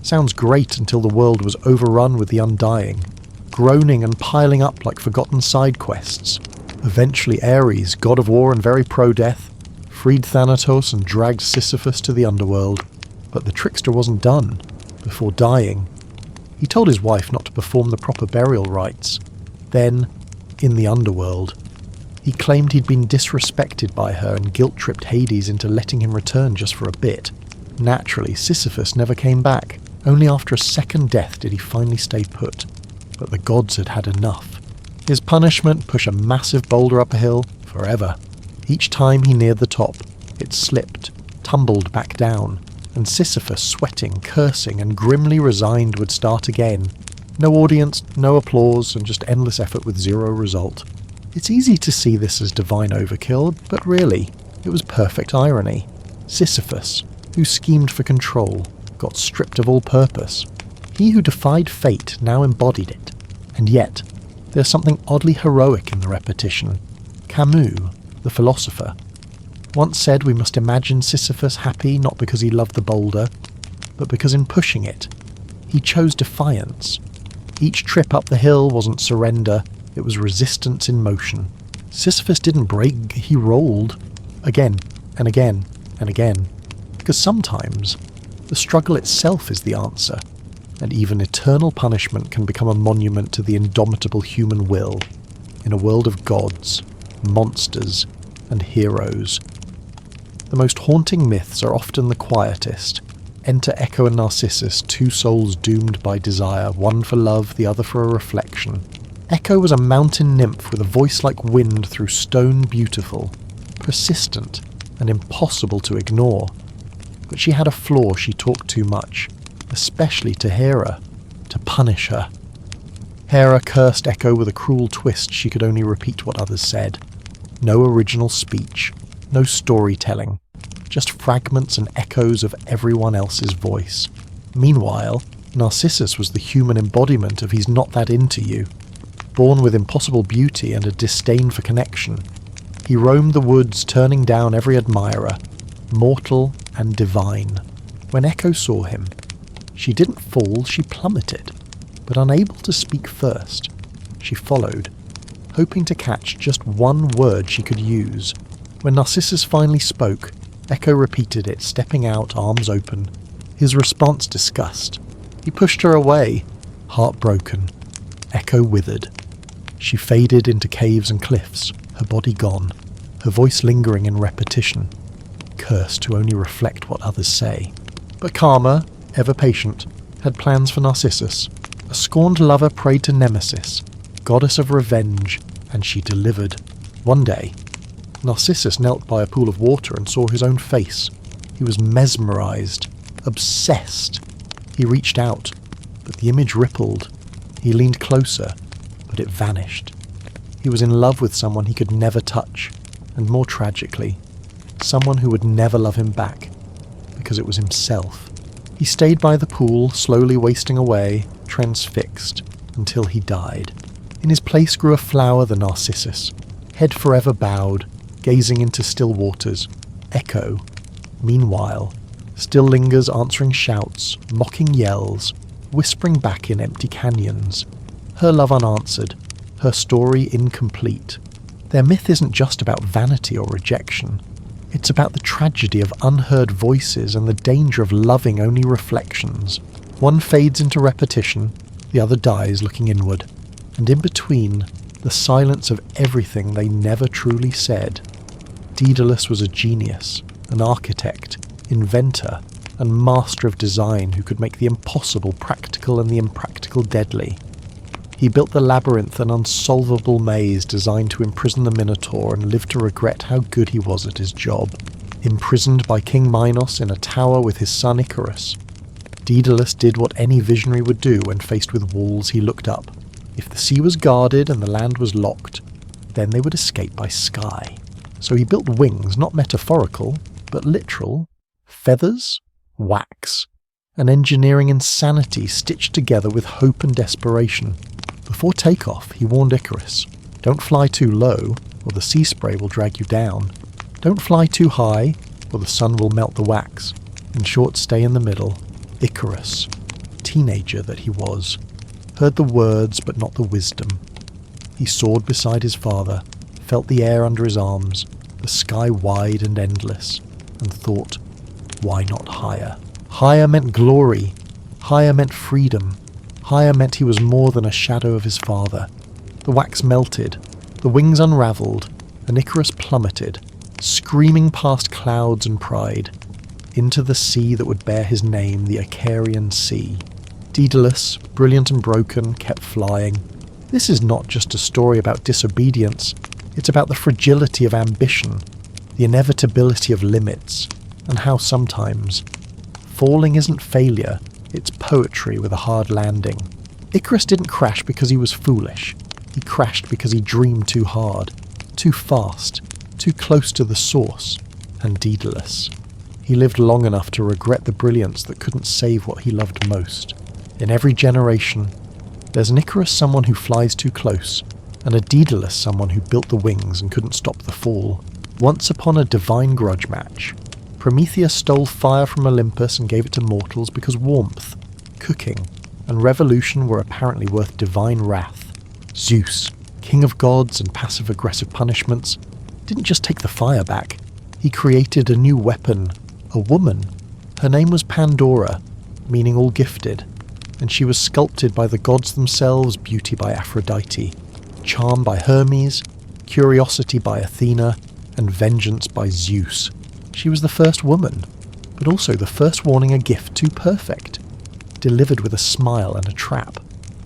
Sounds great until the world was overrun with the undying, groaning and piling up like forgotten side quests. Eventually Ares, god of war and very pro-death, freed Thanatos and dragged Sisyphus to the underworld. But the trickster wasn't done. Before dying, he told his wife not to perform the proper burial rites. Then, in the underworld, he claimed he'd been disrespected by her and guilt-tripped Hades into letting him return just for a bit. Naturally, Sisyphus never came back. Only after a second death did he finally stay put. But the gods had had enough. His punishment: push a massive boulder up a hill forever. Each time he neared the top, it slipped, tumbled back down, and Sisyphus, sweating, cursing, and grimly resigned, would start again. No audience, no applause, and just endless effort with zero result. It's easy to see this as divine overkill, but really, it was perfect irony. Sisyphus, who schemed for control, got stripped of all purpose. He who defied fate now embodied it. And yet, there's something oddly heroic in the repetition. Camus, the philosopher, once said we must imagine Sisyphus happy not because he loved the boulder, but because in pushing it, he chose defiance. Each trip up the hill wasn't surrender, it was resistance in motion. Sisyphus didn't break, he rolled. Again, and again, and again. Because sometimes, the struggle itself is the answer, and even eternal punishment can become a monument to the indomitable human will, in a world of gods, monsters, and heroes. The most haunting myths are often the quietest. Enter Echo and Narcissus, two souls doomed by desire, one for love, the other for a reflection. Echo was a mountain nymph with a voice like wind through stone, beautiful, persistent, and impossible to ignore. But she had a flaw: she talked too much, especially to Hera, to punish her. Hera cursed Echo with a cruel twist: she could only repeat what others said. No original speech, no storytelling, just fragments and echoes of everyone else's voice. Meanwhile, Narcissus was the human embodiment of he's not that into you. Born with impossible beauty and a disdain for connection, he roamed the woods, turning down every admirer, mortal and divine. When Echo saw him, she didn't fall, she plummeted, but unable to speak first, she followed, hoping to catch just one word she could use. When Narcissus finally spoke, Echo repeated it, stepping out, arms open. His response: disgust. He pushed her away, heartbroken. Echo withered. She faded into caves and cliffs, her body gone, her voice lingering in repetition, cursed to only reflect what others say. But Karma, ever patient, had plans for Narcissus. A scorned lover prayed to Nemesis, goddess of revenge, and she delivered. One day, Narcissus knelt by a pool of water and saw his own face. He was mesmerized, obsessed. He reached out, but the image rippled. He leaned closer, but it vanished. He was in love with someone he could never touch, and more tragically, someone who would never love him back, because it was himself. He stayed by the pool, slowly wasting away, transfixed, until he died. In his place grew a flower, the narcissus, head forever bowed, gazing into still waters. Echo, meanwhile, still lingers answering shouts, mocking yells, whispering back in empty canyons. Her love unanswered, her story incomplete. Their myth isn't just about vanity or rejection. It's about the tragedy of unheard voices and the danger of loving only reflections. One fades into repetition, the other dies looking inward. And in between, the silence of everything they never truly said. Daedalus was a genius, an architect, inventor, and master of design who could make the impossible practical and the impractical deadly. He built the labyrinth, an unsolvable maze designed to imprison the Minotaur and live to regret how good he was at his job. Imprisoned by King Minos in a tower with his son Icarus, Daedalus did what any visionary would do when faced with walls. He looked up. If the sea was guarded and the land was locked, then they would escape by sky. So he built wings, not metaphorical, but literal, feathers, wax, an engineering insanity stitched together with hope and desperation. Before takeoff, he warned Icarus, "Don't fly too low, or the sea spray will drag you down. Don't fly too high, or the sun will melt the wax." In short, stay in the middle. Icarus, teenager that he was, heard the words but not the wisdom. He soared beside his father, felt the air under his arms, the sky wide and endless, and thought, why not higher? Higher meant glory. Higher meant freedom. Higher meant he was more than a shadow of his father. The wax melted, the wings unravelled, and Icarus plummeted, screaming past clouds and pride, into the sea that would bear his name, the Icarian Sea. Daedalus, brilliant and broken, kept flying. This is not just a story about disobedience, it's about the fragility of ambition, the inevitability of limits, and how sometimes falling isn't failure, it's poetry with a hard landing. Icarus didn't crash because he was foolish. He crashed because he dreamed too hard, too fast, too close to the source. And Daedalus, he lived long enough to regret the brilliance that couldn't save what he loved most. In every generation, there's an Icarus, someone who flies too close, and a Daedalus, someone who built the wings and couldn't stop the fall. Once upon a divine grudge match, Prometheus stole fire from Olympus and gave it to mortals because warmth, cooking, and revolution were apparently worth divine wrath. Zeus, king of gods and passive-aggressive punishments, didn't just take the fire back. He created a new weapon, a woman. Her name was Pandora, meaning all gifted, and she was sculpted by the gods themselves, beauty by Aphrodite, charm by Hermes, curiosity by Athena, and vengeance by Zeus. She was the first woman, but also the first warning a gift too perfect, delivered with a smile and a trap.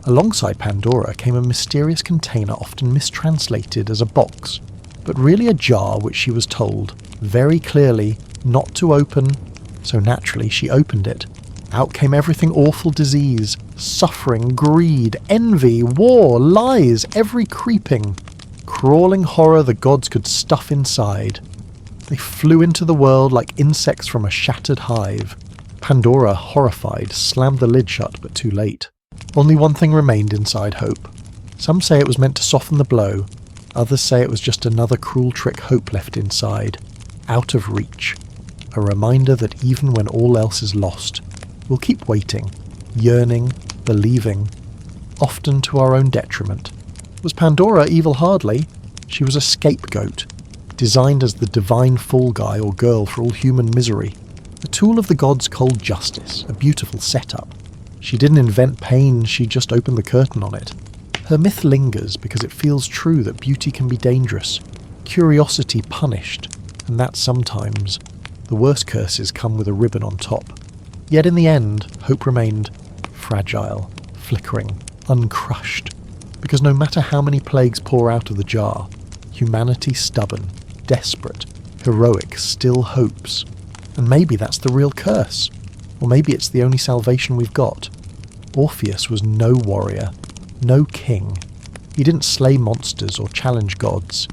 Alongside Pandora came a mysterious container often mistranslated as a box, but really a jar which she was told, very clearly, not to open, so naturally she opened it. Out came everything: awful disease, suffering, greed, envy, war, lies, every creeping, crawling horror the gods could stuff inside. They flew into the world like insects from a shattered hive. Pandora, horrified, slammed the lid shut, but too late. Only one thing remained inside Hope. Some say it was meant to soften the blow. Others say it was just another cruel trick Hope left inside. Out of reach. A reminder that even when all else is lost, we'll keep waiting, yearning, believing, often to our own detriment. Was Pandora evil? Hardly. She was a scapegoat, designed as the divine fall guy or girl for all human misery. A tool of the gods' cold justice, a beautiful setup. She didn't invent pain, she just opened the curtain on it. Her myth lingers because it feels true that beauty can be dangerous, curiosity punished, and that sometimes the worst curses come with a ribbon on top. Yet in the end, Hope remained fragile, flickering, uncrushed, because no matter how many plagues pour out of the jar, humanity stubborn, desperate, heroic, still hopes. And maybe that's the real curse. Or maybe it's the only salvation we've got. Orpheus was no warrior, no king. He didn't slay monsters or challenge gods.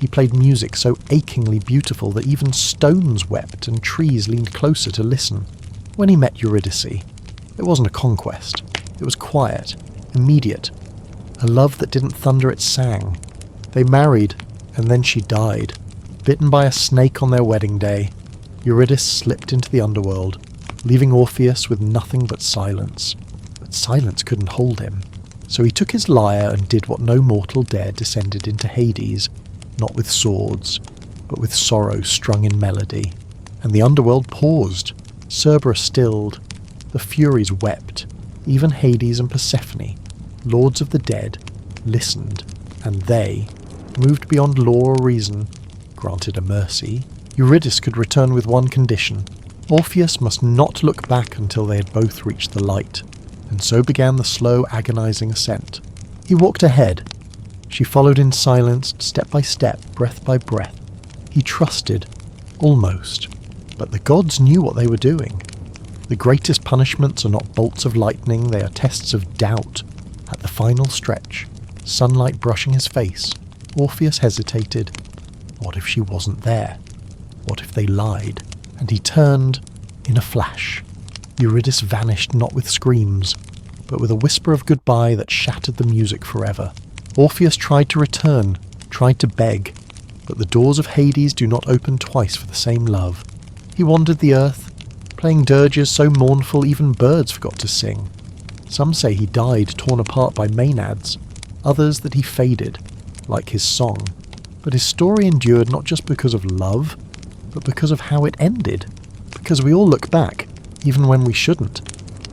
He played music so achingly beautiful that even stones wept and trees leaned closer to listen. When he met Eurydice, it wasn't a conquest. It was quiet, immediate, a love that didn't thunder, it sang. They married, and then she died. Bitten by a snake on their wedding day, Eurydice slipped into the underworld, leaving Orpheus with nothing but silence. But silence couldn't hold him. So he took his lyre and did what no mortal dared, descended into Hades, not with swords, but with sorrow strung in melody. And the underworld paused, Cerberus stilled, the Furies wept, even Hades and Persephone, lords of the dead, listened, and they, moved beyond law or reason, granted a mercy. Eurydice could return with one condition. Orpheus must not look back until they had both reached the light, and so began the slow, agonizing ascent. He walked ahead. She followed in silence, step by step, breath by breath. He trusted, almost, but the gods knew what they were doing. The greatest punishments are not bolts of lightning, they are tests of doubt. At the final stretch, sunlight brushing his face, Orpheus hesitated. What if she wasn't there? What if they lied? And he turned in a flash. Eurydice vanished not with screams, but with a whisper of goodbye that shattered the music forever. Orpheus tried to return, tried to beg, but the doors of Hades do not open twice for the same love. He wandered the earth, playing dirges so mournful even birds forgot to sing. Some say he died torn apart by Maenads, others that he faded, like his song. But his story endured not just because of love, but because of how it ended. Because we all look back, even when we shouldn't,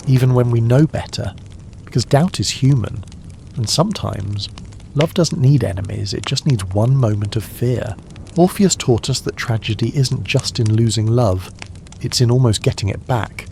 even when we know better. Because doubt is human, and sometimes love doesn't need enemies, it just needs one moment of fear. Orpheus taught us that tragedy isn't just in losing love, it's in almost getting it back.